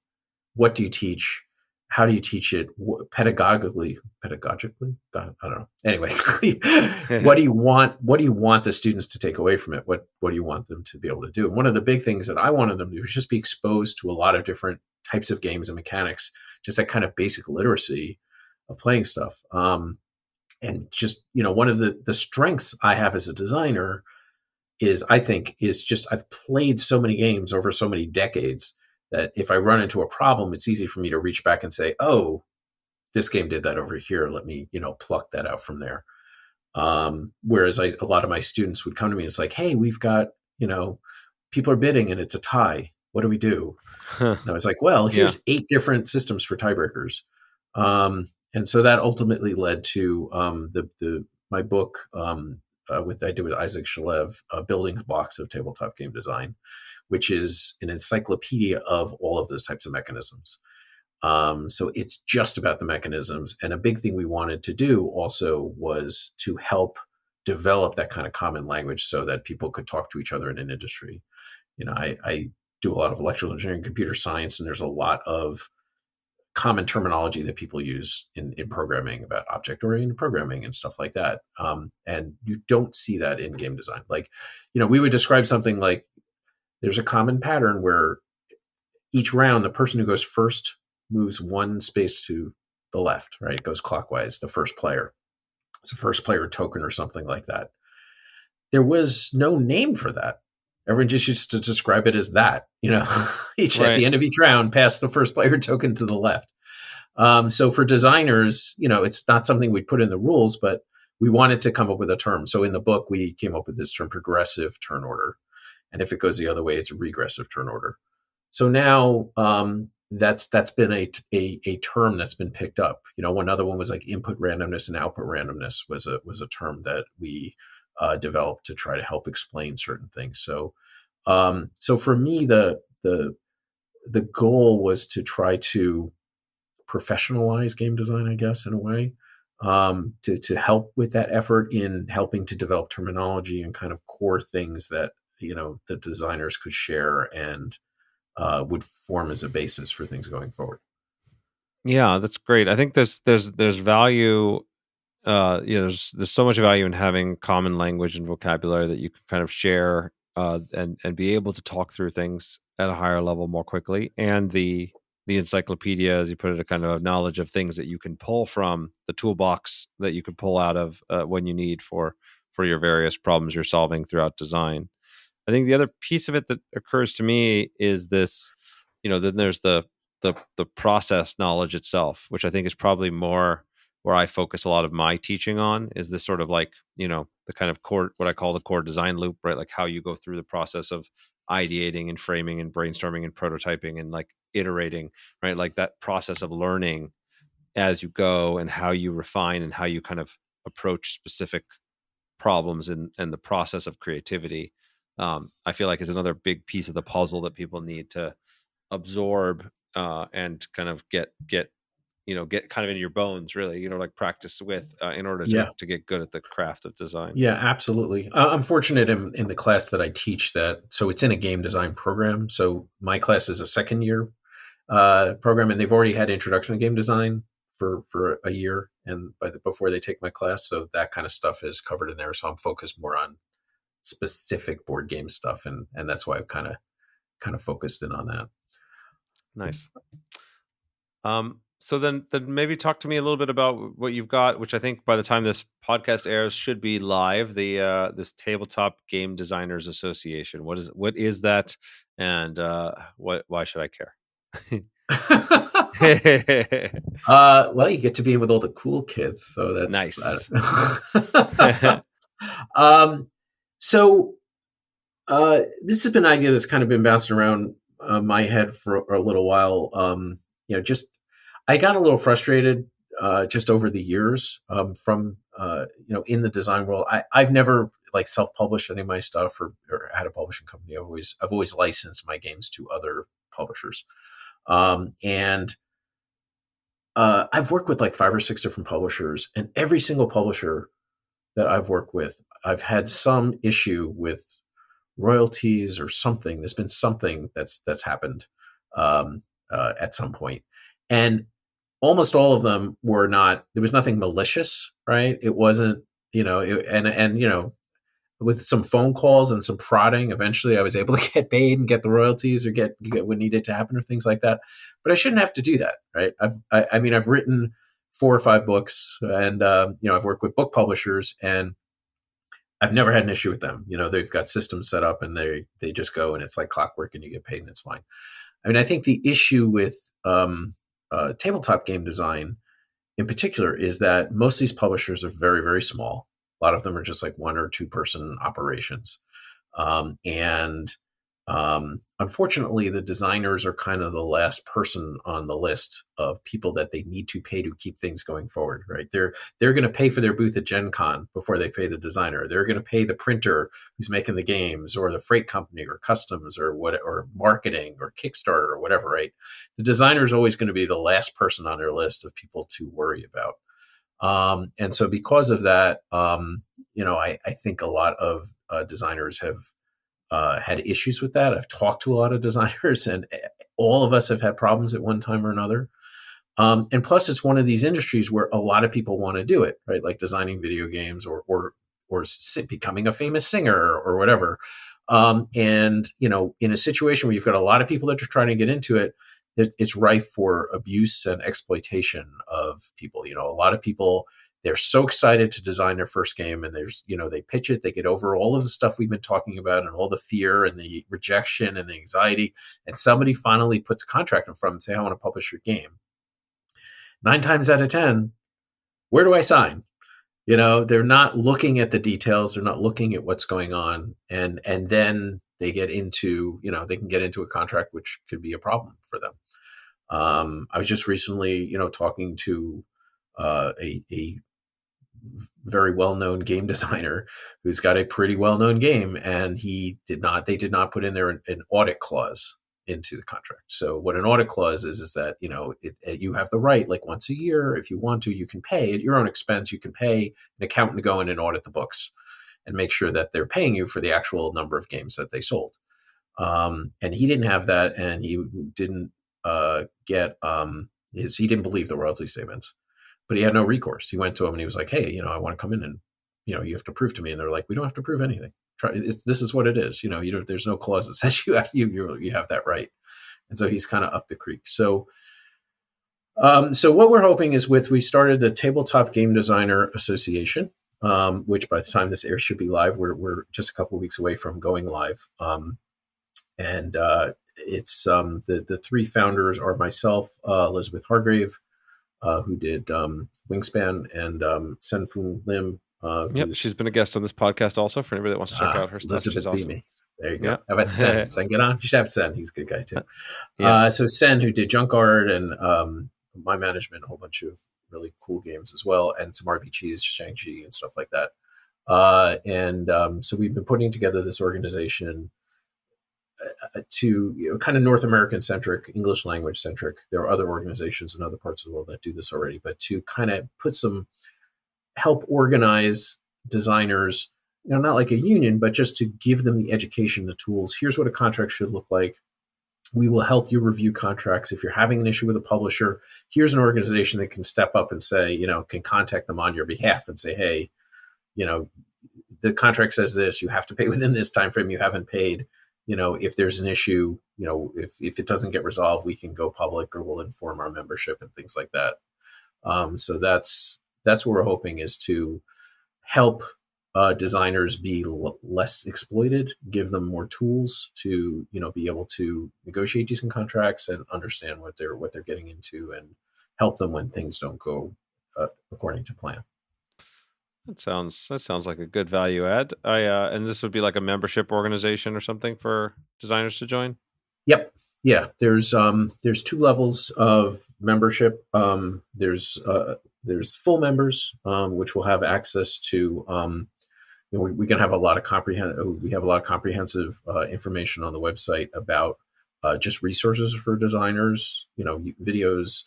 what do you teach? How do you teach it pedagogically? God, I don't know. Anyway, what do you want the students to take away from it? What do you want them to be able to do? And one of the big things that I wanted them to do was just be exposed to a lot of different types of games and mechanics, just that kind of basic literacy of playing stuff. And just, one of the strengths I have as a designer is just I've played so many games over so many decades that if I run into a problem, it's easy for me to reach back and say, oh, this game did that over here. Let me, pluck that out from there. Whereas a lot of my students would come to me, it's like, hey, we've got, people are bidding and it's a tie. What do we do? And I was like, well, here's 8 different systems for tiebreakers. And so that ultimately led to my book I did with Isaac Shalev, Building Blocks of Tabletop Game Design, which is an encyclopedia of all of those types of mechanisms. So it's just about the mechanisms. And a big thing we wanted to do also was to help develop that kind of common language so that people could talk to each other in an industry. I do a lot of electrical engineering, computer science, and there's a lot of common terminology that people use in programming about object-oriented programming and stuff like that. And you don't see that in game design. Like, we would describe something like there's a common pattern where each round, the person who goes first moves one space to the left, right? It goes clockwise, the first player. It's a first player token or something like that. There was no name for that. Everyone just used to describe it as that, at the end of each round, pass the first player token to the left. So for designers, it's not something we put in the rules, but we wanted to come up with a term. So in the book, we came up with this term, progressive turn order. And if it goes the other way, it's regressive turn order. So now that's been a term that's been picked up. One other one was like input randomness and output randomness was a term that we developed to try to help explain certain things. So for me, the goal was to try to professionalize game design, I guess, in a way, to help with that effort in helping to develop terminology and kind of core things that the designers could share and would form as a basis for things going forward. Yeah, that's great. I think there's value. There's so much value in having common language and vocabulary that you can kind of share and be able to talk through things at a higher level more quickly, and the encyclopedia, as you put it, a kind of knowledge of things that you can pull from the toolbox that you can pull out of when you need for your various problems you're solving throughout design. I think the other piece of it that occurs to me is this, then there's the process knowledge itself, which I think is probably more where I focus a lot of my teaching on, is this sort of like, the kind of core, what I call the core design loop, right? Like how you go through the process of ideating and framing and brainstorming and prototyping and like iterating, right? Like that process of learning as you go, and how you refine and how you kind of approach specific problems and the process of creativity. I feel like is another big piece of the puzzle that people need to absorb and kind of get kind of into your bones, really, like practice with in order to get good at the craft of design. Yeah, absolutely. I'm fortunate in the class that I teach so it's in a game design program. So my class is a second year program, and they've already had introduction to game design for a year, and before they take my class. So that kind of stuff is covered in there. So I'm focused more on specific board game stuff, and that's why I've kind of focused in on that. Nice. So then maybe talk to me a little bit about what you've got, which I think by the time this podcast airs should be live. The this Tabletop Game Designers Association. What is that, and why should I care? Well, you get to be with all the cool kids, so that's nice. So this has been an idea that's kind of been bouncing around my head for a little while. Just I got a little frustrated just over the years from in the design world. I've never like self-published any of my stuff or had a publishing company. I've always licensed my games to other publishers, and I've worked with like 5 or 6 different publishers, and every single publisher that I've worked with, I've had some issue with royalties or something. There's been something that's happened at some point, and almost all of them were not. There was nothing malicious, right? It wasn't, with some phone calls and some prodding, eventually I was able to get paid and get the royalties or get what needed to happen or things like that. But I shouldn't have to do that, right? I've written 4 or 5 books, and I've worked with book publishers, and I've never had an issue with them. They've got systems set up, and they just go, and it's like clockwork, and you get paid, and it's fine. I think the issue with tabletop game design in particular is that most of these publishers are very, very small. A lot of them are just like 1 or 2 person operations. Unfortunately, the designers are kind of the last person on the list of people that they need to pay to keep things going forward, right? They're going to pay for their booth at Gen Con before they pay the designer. They're going to pay the printer who's making the games, or the freight company, or customs, or marketing, or Kickstarter, or whatever, right? The designer is always going to be the last person on their list of people to worry about. And so because of that, I think a lot of designers have had issues with that. I've talked to a lot of designers, and all of us have had problems at one time or another. And plus, it's one of these industries where a lot of people want to do it, right? Like designing video games or becoming a famous singer or whatever. In a situation where you've got a lot of people that are trying to get into it, it's rife for abuse and exploitation of people. A lot of people, they're so excited to design their first game, and they pitch it, they get over all of the stuff we've been talking about, and all the fear and the rejection and the anxiety, and somebody finally puts a contract in front of them and say, I want to publish your game. 9 times out of 10, where do I sign? They're not looking at the details. They're not looking at what's going on. And then they get into, they can get into a contract, which could be a problem for them. I was just recently, talking to a very well-known game designer who's got a pretty well-known game, and they did not put in there an audit clause into the contract. So what an audit clause is that, you have the right, like once a year, if you want to, you can pay at your own expense. You can pay an accountant to go in and audit the books and make sure that they're paying you for the actual number of games that they sold. And he didn't have that, and he didn't he didn't believe the royalty statements, but he had no recourse. He went to him and he was like, hey, I want to come in and you have to prove to me. And they're like, we don't have to prove anything. This is what it is. There's no clause that says you have that right. And so he's kind of up the creek. So what we're hoping is we started the Tabletop Game Designer Association, which by the time this airs should be live. We're just a couple of weeks away from going live. And it's the three founders are myself, Elizabeth Hargrave, who did Wingspan, and Sen-Foon Lim. Yep, she's been a guest on this podcast also. For anybody that wants to check out her stuff, Elizabeth she's awesome. Me. There you go. How about Sen? Sen, get on. You should have Sen. He's a good guy too. Yeah. So Sen, who did Junk Art and my management, a whole bunch of really cool games as well, and some RPGs, Shang-Chi and stuff like that. So we've been putting together this organization to kind of North American centric, English language centric. There are other organizations in other parts of the world that do this already, but to kind of help organize designers, not like a union, but just to give them the education, the tools. Here's what a contract should look like. We will help you review contracts. If you're having an issue with a publisher, here's an organization that can step up and say, can contact them on your behalf and say, hey, the contract says this, you have to pay within this time frame, you haven't paid. If there's an issue, if it doesn't get resolved, we can go public, or we'll inform our membership and things like that. So that's what we're hoping, is to help designers be less exploited, give them more tools to be able to negotiate decent contracts and understand what they're getting into, and help them when things don't go according to plan. That sounds like a good value add. And this would be like a membership organization or something for designers to join? Yep. Yeah. There's two levels of membership. There's full members, which will have access to, we can have a lot of comprehensive information on the website about just resources for designers, videos,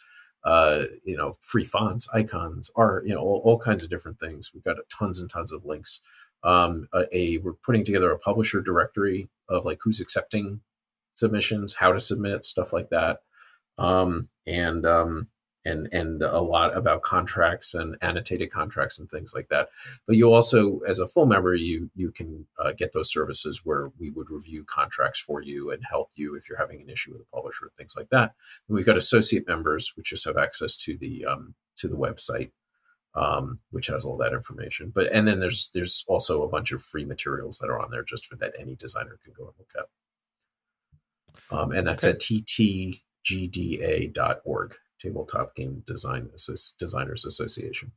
free fonts, icons, art, all kinds of different things. We've got tons and tons of links. We're putting together a publisher directory of like who's accepting submissions, how to submit, stuff like that. And a lot about contracts and annotated contracts and things like that. But you also, as a full member, you can get those services where we would review contracts for you and help you if you're having an issue with a publisher, things like that. And we've got associate members, which just have access to the website, which has all that information. And then there's also a bunch of free materials that are on there just for that any designer can go and look at. And that's at ttgda.org. Tabletop Game Designers Association.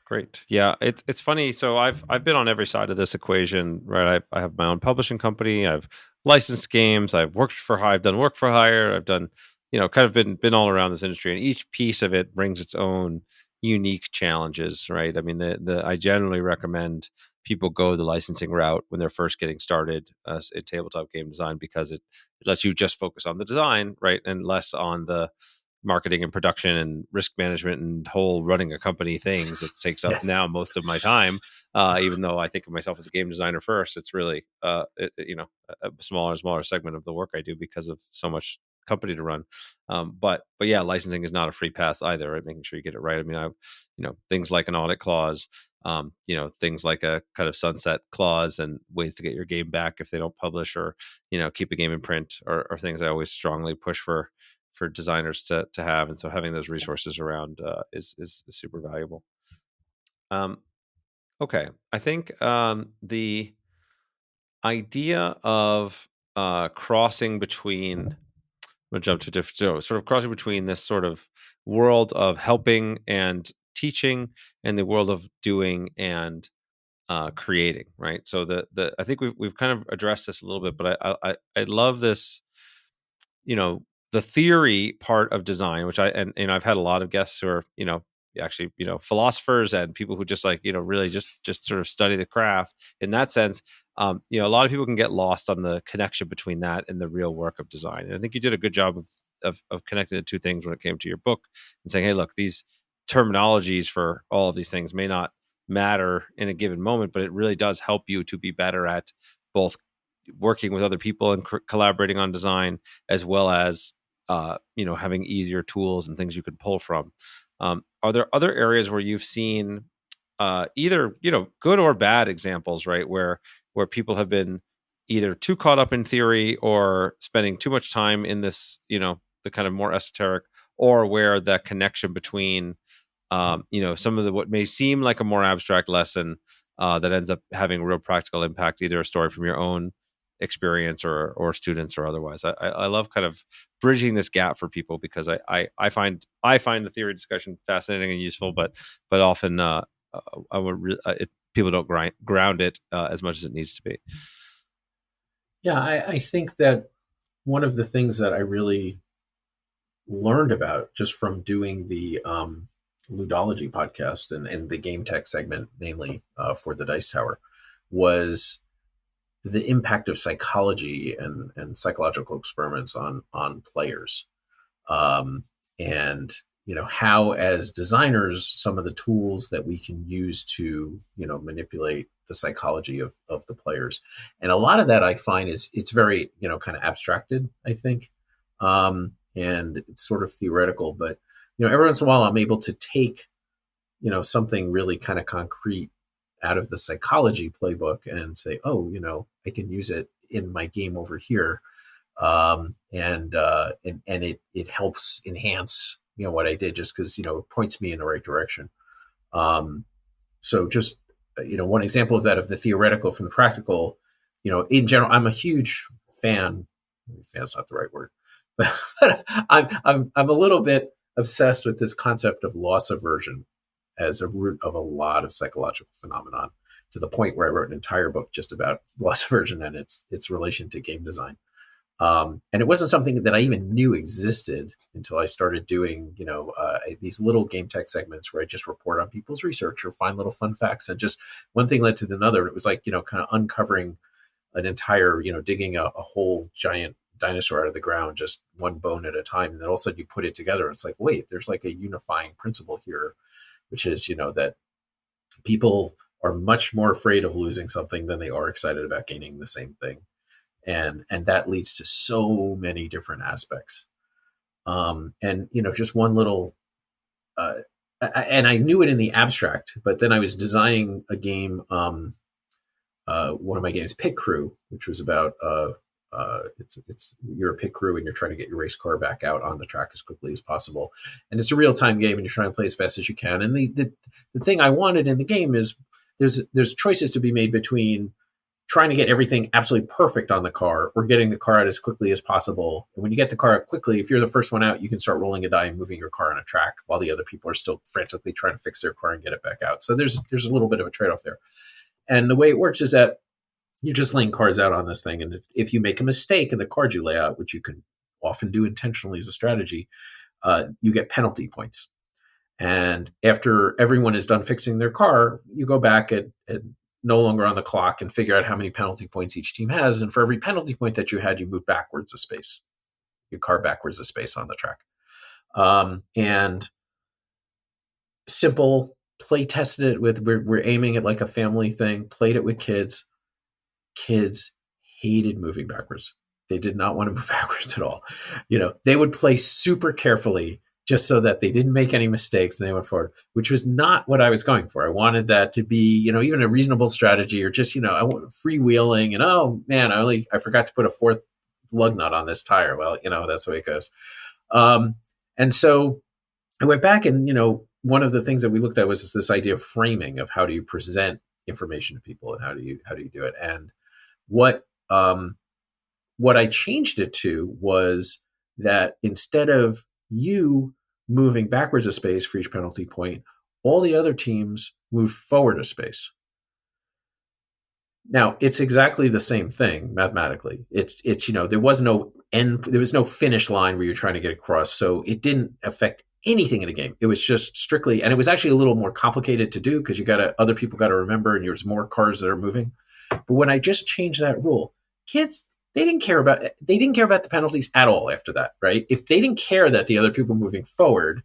Great. Yeah, it's funny. So I've been on every side of this equation, right? I have my own publishing company. I've licensed games. I've done work for hire. I've done, kind of been all around this industry, and each piece of it brings its own unique challenges, right? I mean, I generally recommend people go the licensing route when they're first getting started in tabletop game design, because it lets you just focus on the design, right, and less on the marketing and production and risk management and whole running a company things that takes up now most of my time. Even though I think of myself as a game designer first, it's really a smaller segment of the work I do because of so much company to run. But yeah, licensing is not a free pass either, right? Making sure you get it right. I mean, things like an audit clause, things like a kind of sunset clause and ways to get your game back if they don't publish, or, keep a game in print, or things I always strongly push for designers to have. And so having those resources around is super valuable. Okay. I think the idea of crossing between, I'm going to jump to different, sort of crossing between this sort of world of helping and teaching and the world of doing and creating, right? So I think we've kind of addressed this a little bit, but I love this, the theory part of design, which I've had a lot of guests who are, actually, philosophers and people who just really just sort of study the craft in that sense. A lot of people can get lost on the connection between that and the real work of design. And I think you did a good job of connecting the two things when it came to your book and saying, hey, look, these terminologies for all of these things may not matter in a given moment, but it really does help you to be better at both working with other people and collaborating on design, as well as having easier tools and things you can pull from. Are there other areas where you've seen either, good or bad examples, right? Where people have been either too caught up in theory or spending too much time in this, the kind of more esoteric, or where the connection between, some of what may seem like a more abstract lesson that ends up having real practical impact, either a story from your own experience or students or otherwise. I love kind of bridging this gap for people, because I find the theory discussion fascinating and useful, but often people don't ground it as much as it needs to be. Yeah, I think that one of the things that I really learned about just from doing the Ludology podcast and the game tech segment, mainly for the Dice Tower, was the impact of psychology and psychological experiments on players, and how, as designers, some of the tools that we can use to manipulate the psychology of the players. And a lot of that I find it's very kind of abstracted, I think, and it's sort of theoretical, but every once in a while I'm able to take something really kind of concrete out of the psychology playbook and say, oh, I can use it in my game over here, and it helps enhance what I did, just because it points me in the right direction. So just one example of that, of the theoretical from the practical. In general, I'm a huge fan. Fan's not the right word, but I'm a little bit obsessed with this concept of loss aversion as a root of a lot of psychological phenomenon, to the point where I wrote an entire book just about loss aversion and its relation to game design. And it wasn't something that I even knew existed until I started doing, these little game tech segments where I just report on people's research or find little fun facts. And just one thing led to another. It was like, kind of uncovering an entire, digging a whole giant dinosaur out of the ground, just one bone at a time. And then all of a sudden you put it together. And it's like, wait, there's like a unifying principle here, which is, that people are much more afraid of losing something than they are excited about gaining the same thing. And that leads to so many different aspects. And just one little, and I knew it in the abstract, but then I was designing a game, one of my games, Pit Crew, which was about it's you're a pit crew and you're trying to get your race car back out on the track as quickly as possible, and it's a real-time game and you're trying to play as fast as you can. And the thing I wanted in the game is there's choices to be made between trying to get everything absolutely perfect on the car or getting the car out as quickly as possible. And when you get the car out quickly, if you're the first one out, you can start rolling a die and moving your car on a track while the other people are still frantically trying to fix their car and get it back out. So there's a little bit of a trade-off there. And the way it works is that you're just laying cards out on this thing. And if you make a mistake in the cards you lay out, which you can often do intentionally as a strategy, you get penalty points. And after everyone is done fixing their car, you go back at no longer on the clock and figure out how many penalty points each team has. And for every penalty point that you had, you move backwards a space, your car backwards a space on the track. And simple, play tested it with, we're aiming at like a family thing, played it with kids. Kids hated moving backwards. They did not want to move backwards at all. They would play super carefully just so that they didn't make any mistakes and they went forward, which was not what I was going for. I wanted that to be, even a reasonable strategy, or just, I want freewheeling and, oh man, I forgot to put a fourth lug nut on this tire. Well, that's the way it goes. And so I went back and, one of the things that we looked at was this idea of framing, of how do you present information to people and how do you do it. And what I changed it to was that instead of you moving backwards a space for each penalty point, all the other teams move forward a space. Now, it's exactly the same thing mathematically. It's there was no end, there was no finish line where you're trying to get across, so it didn't affect anything in the game. It was just strictly, and it was actually a little more complicated to do because other people got to remember, and there's more cars that are moving. But when I just changed that rule, kids, they didn't care about the penalties at all after that, right? If they didn't care that the other people were moving forward,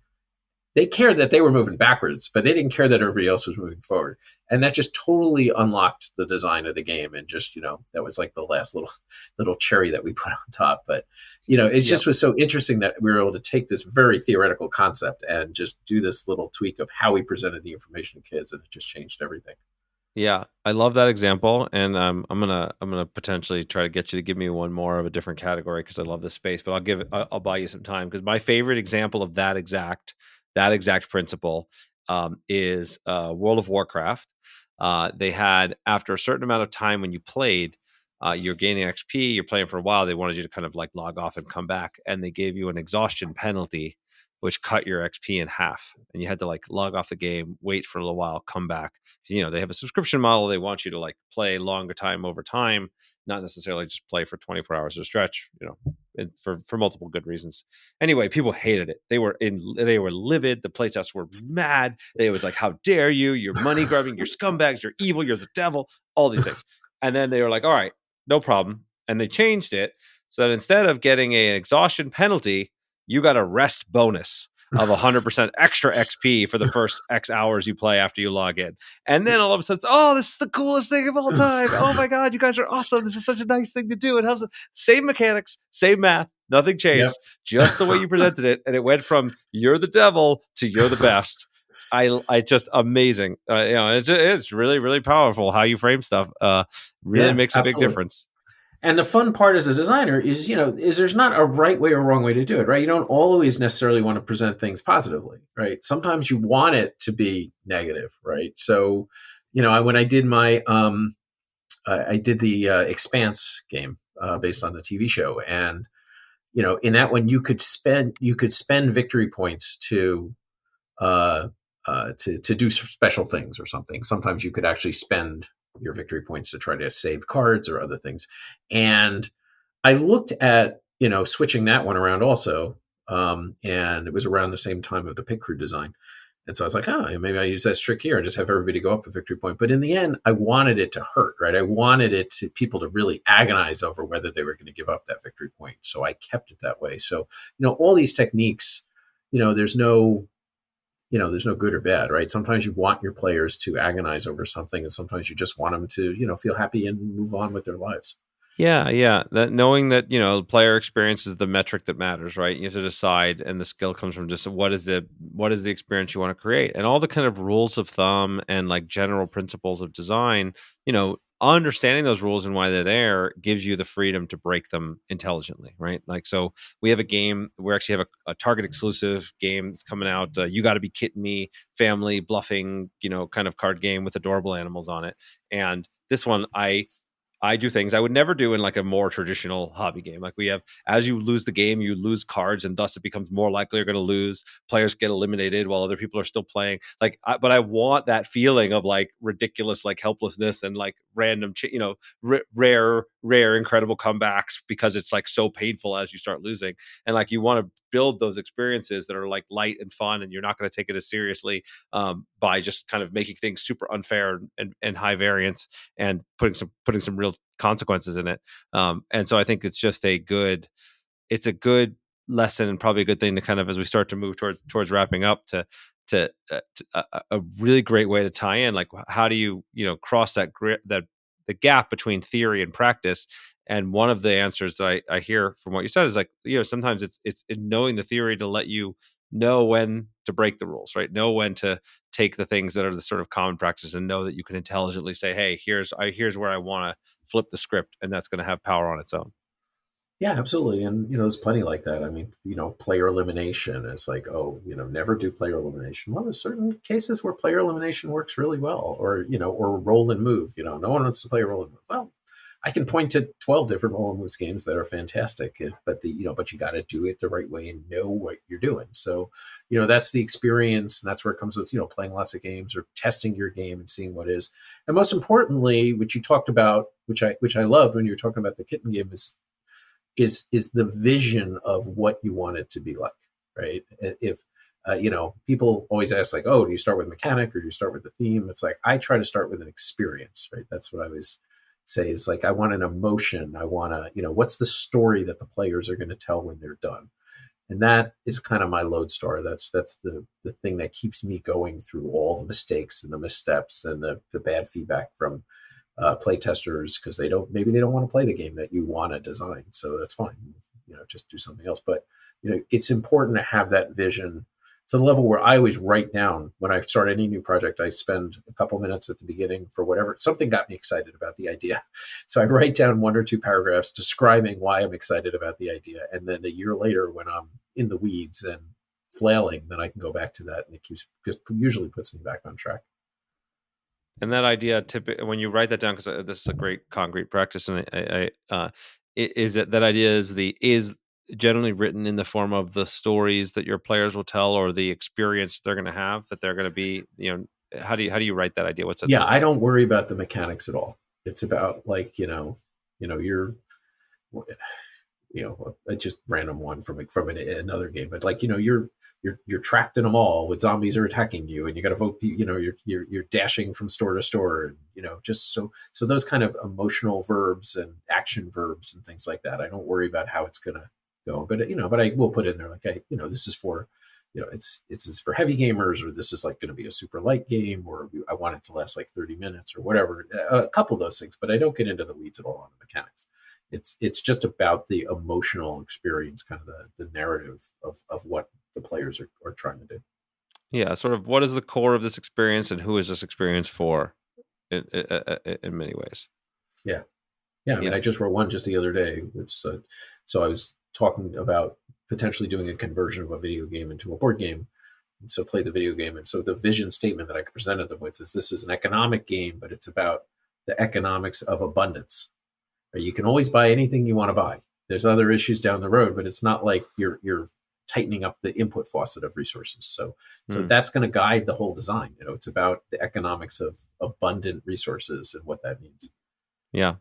they cared that they were moving backwards, but they didn't care that everybody else was moving forward. And that just totally unlocked the design of the game. And just, that was like the last little cherry that we put on top. But, it just was so interesting that we were able to take this very theoretical concept and just do this little tweak of how we presented the information to kids. And it just changed everything. Yeah, I love that example, and I'm gonna potentially try to get you to give me one more of a different category because I love this space. But I'll buy you some time because my favorite example of that exact principle is World of Warcraft. They had, after a certain amount of time when you played, you're gaining XP, you're playing for a while. They wanted you to kind of like log off and come back, and they gave you an exhaustion penalty, which cut your XP in half, and you had to like log off the game, wait for a little while, come back. They have a subscription model. They want you to like play longer time over time, not necessarily just play for 24 hours at a stretch, and for multiple good reasons. Anyway, people hated it. They were livid. The playtests were mad. They was like, how dare you? You're money grubbing, you're scumbags, you're evil, you're the devil, all these things. And then they were like, all right, no problem. And they changed it so that instead of getting an exhaustion penalty, you got a rest bonus of 100% extra XP for the first X hours you play after you log in. And then all of a sudden, this is the coolest thing of all time. Oh my God, you guys are awesome. This is such a nice thing to do. It helps. Same mechanics, same math, nothing changed, just the way you presented it. And it went from you're the devil to you're the best. I just amazing. It's really, really powerful how you frame stuff. Really makes a big difference. And the fun part as a designer is there's not a right way or wrong way to do it, right? You don't always necessarily want to present things positively, right? Sometimes you want it to be negative, right? So, when I did my, I did the Expanse game based on the TV show, and in that one you could spend victory points to do special things or something. Sometimes you could actually spend your victory points to try to save cards or other things. And I looked at, switching that one around also. And it was around the same time of the pit crew design. And so I was like, maybe I use that trick here and just have everybody go up a victory point. But in the end, I wanted it to hurt, right? I wanted people to really agonize over whether they were going to give up that victory point. So I kept it that way. So, all these techniques, there's no good or bad, right? Sometimes you want your players to agonize over something, and sometimes you just want them to, feel happy and move on with their lives. Yeah. That knowing that, player experience is the metric that matters, right? You have to decide, and the skill comes from just what is the experience you want to create, and all the kind of rules of thumb and like general principles of design, understanding those rules and why they're there gives you the freedom to break them intelligently, right? Like, so we have a game, we actually have a Target exclusive game that's coming out. You Got to Be Kidding Me, family bluffing, kind of card game with adorable animals on it. And this one, I do things I would never do in like a more traditional hobby game. Like, we have, as you lose the game, you lose cards, and thus it becomes more likely you're going to lose. Players get eliminated while other people are still playing. But I want that feeling of like ridiculous, like helplessness and like random, rare, incredible comebacks, because it's like so painful as you start losing. And like, you want to build those experiences that are like light and fun, and you're not going to take it as seriously by just kind of making things super unfair and high variance and putting some real consequences in it. And so I think it's just a good lesson, and probably a good thing to kind of, as we start to move towards wrapping up, to a really great way to tie in, like, how do you cross that the gap between theory and practice. And one of the answers that I hear from what you said is like, sometimes it's in knowing the theory to let you know when to break the rules, right? Know when to take the things that are the sort of common practice, and know that you can intelligently say, hey, here's where I want to flip the script, and that's going to have power on its own. Yeah, absolutely. And, there's plenty like that. I mean, player elimination is like, never do player elimination. Well, there's certain cases where player elimination works really well, or roll and move. No one wants to play roll and move. Well, I can point to 12 different roll and moves games that are fantastic, but but you got to do it the right way and know what you're doing. So, that's the experience, and that's where it comes with, playing lots of games or testing your game and seeing what is. And most importantly, which you talked about, which I loved when you were talking about the kitten game, is the vision of what you want it to be like, right? If people always ask like, oh, do you start with mechanic or do you start with the theme? It's like, I try to start with an experience, right? That's what I always say, is like, I want an emotion. I want to, what's the story that the players are going to tell when they're done? And that is kind of my lodestar. That's the thing that keeps me going through all the mistakes and the missteps and the bad feedback from play testers, because maybe they don't want to play the game that you want to design. So that's fine. Just do something else. But it's important to have that vision to the level where I always write down when I start any new project. I spend a couple minutes at the beginning for whatever something got me excited about the idea. So I write down 1 or 2 paragraphs describing why I'm excited about the idea. And then a year later, when I'm in the weeds and flailing, then I can go back to that, and it usually puts me back on track. And that idea, when you write that down, because this is a great concrete practice, and that idea is generally written in the form of the stories that your players will tell, or the experience they're going to have, that they're going to be, how do you write that idea? What's that? Yeah, I don't worry about the mechanics at all. It's about I just random one from another game, but you're trapped in a mall with zombies are attacking you, and you got to vote. You're dashing from store to store, and just so those kind of emotional verbs and action verbs and things like that. I don't worry about how it's gonna go, but I will put in there this is for it's for heavy gamers, or this is like going to be a super light game, or I want it to last like 30 minutes or whatever. A couple of those things, but I don't get into the weeds at all on the mechanics. It's just about the emotional experience, kind of the narrative of what the players are trying to do. Yeah, sort of what is the core of this experience, and who is this experience for in many ways. Yeah. I mean, I just wrote one just the other day, which so I was talking about potentially doing a conversion of a video game into a board game. And so play the video game. And so the vision statement that I presented them with is, this is an economic game, but it's about the economics of abundance. You can always buy anything you want to buy. There's other issues down the road, but it's not like you're tightening up the input faucet of resources. So that's going to guide the whole design. It's about the economics of abundant resources and what that means. Yeah.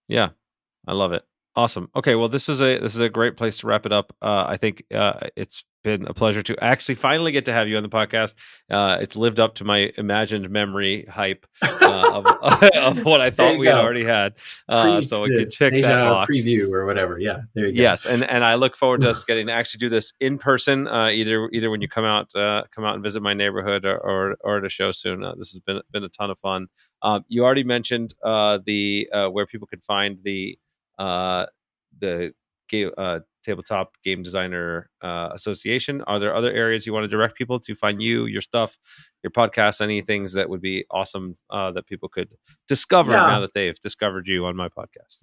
I love it. Awesome. Okay, well, this is a great place to wrap it up. I think it's been a pleasure to actually finally get to have you on the podcast. It's lived up to my imagined memory hype of what I thought we had already had. So we could check that box. Preview or whatever. Yeah, there you go. Yes, and I look forward to us getting to actually do this in person, either when you come out and visit my neighborhood or at a show soon. This has been a ton of fun. You already mentioned the where people can find the Tabletop Game Designer Association. Are there other areas you want to direct people to find you, your stuff, your podcast, any things that would be awesome that people could discover now that they've discovered you on my podcast?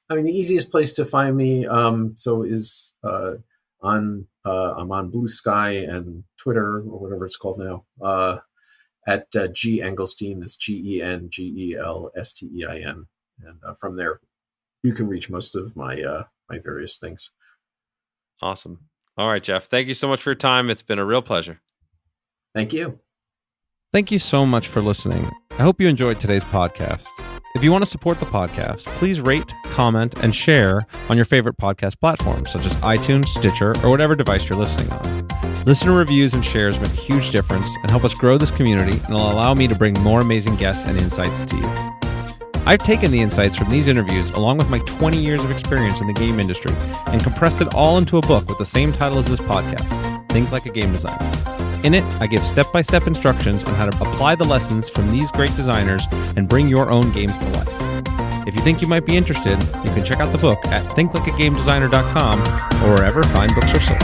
I mean, the easiest place to find me is I'm on Blue Sky and Twitter, or whatever it's called now, at G Engelstein. That's GENGELSTEIN, and from there you can reach most of my my various things. Awesome. All right, Jeff. Thank you so much for your time. It's been a real pleasure. Thank you. Thank you so much for listening. I hope you enjoyed today's podcast. If you want to support the podcast, please rate, comment, and share on your favorite podcast platforms, such as iTunes, Stitcher, or whatever device you're listening on. Listener reviews and shares make a huge difference and help us grow this community, and will allow me to bring more amazing guests and insights to you. I've taken the insights from these interviews, along with my 20 years of experience in the game industry, and compressed it all into a book with the same title as this podcast, Think Like a Game Designer. In it, I give step-by-step instructions on how to apply the lessons from these great designers and bring your own games to life. If you think you might be interested, you can check out the book at thinklikeagamedesigner.com or wherever fine books are sold.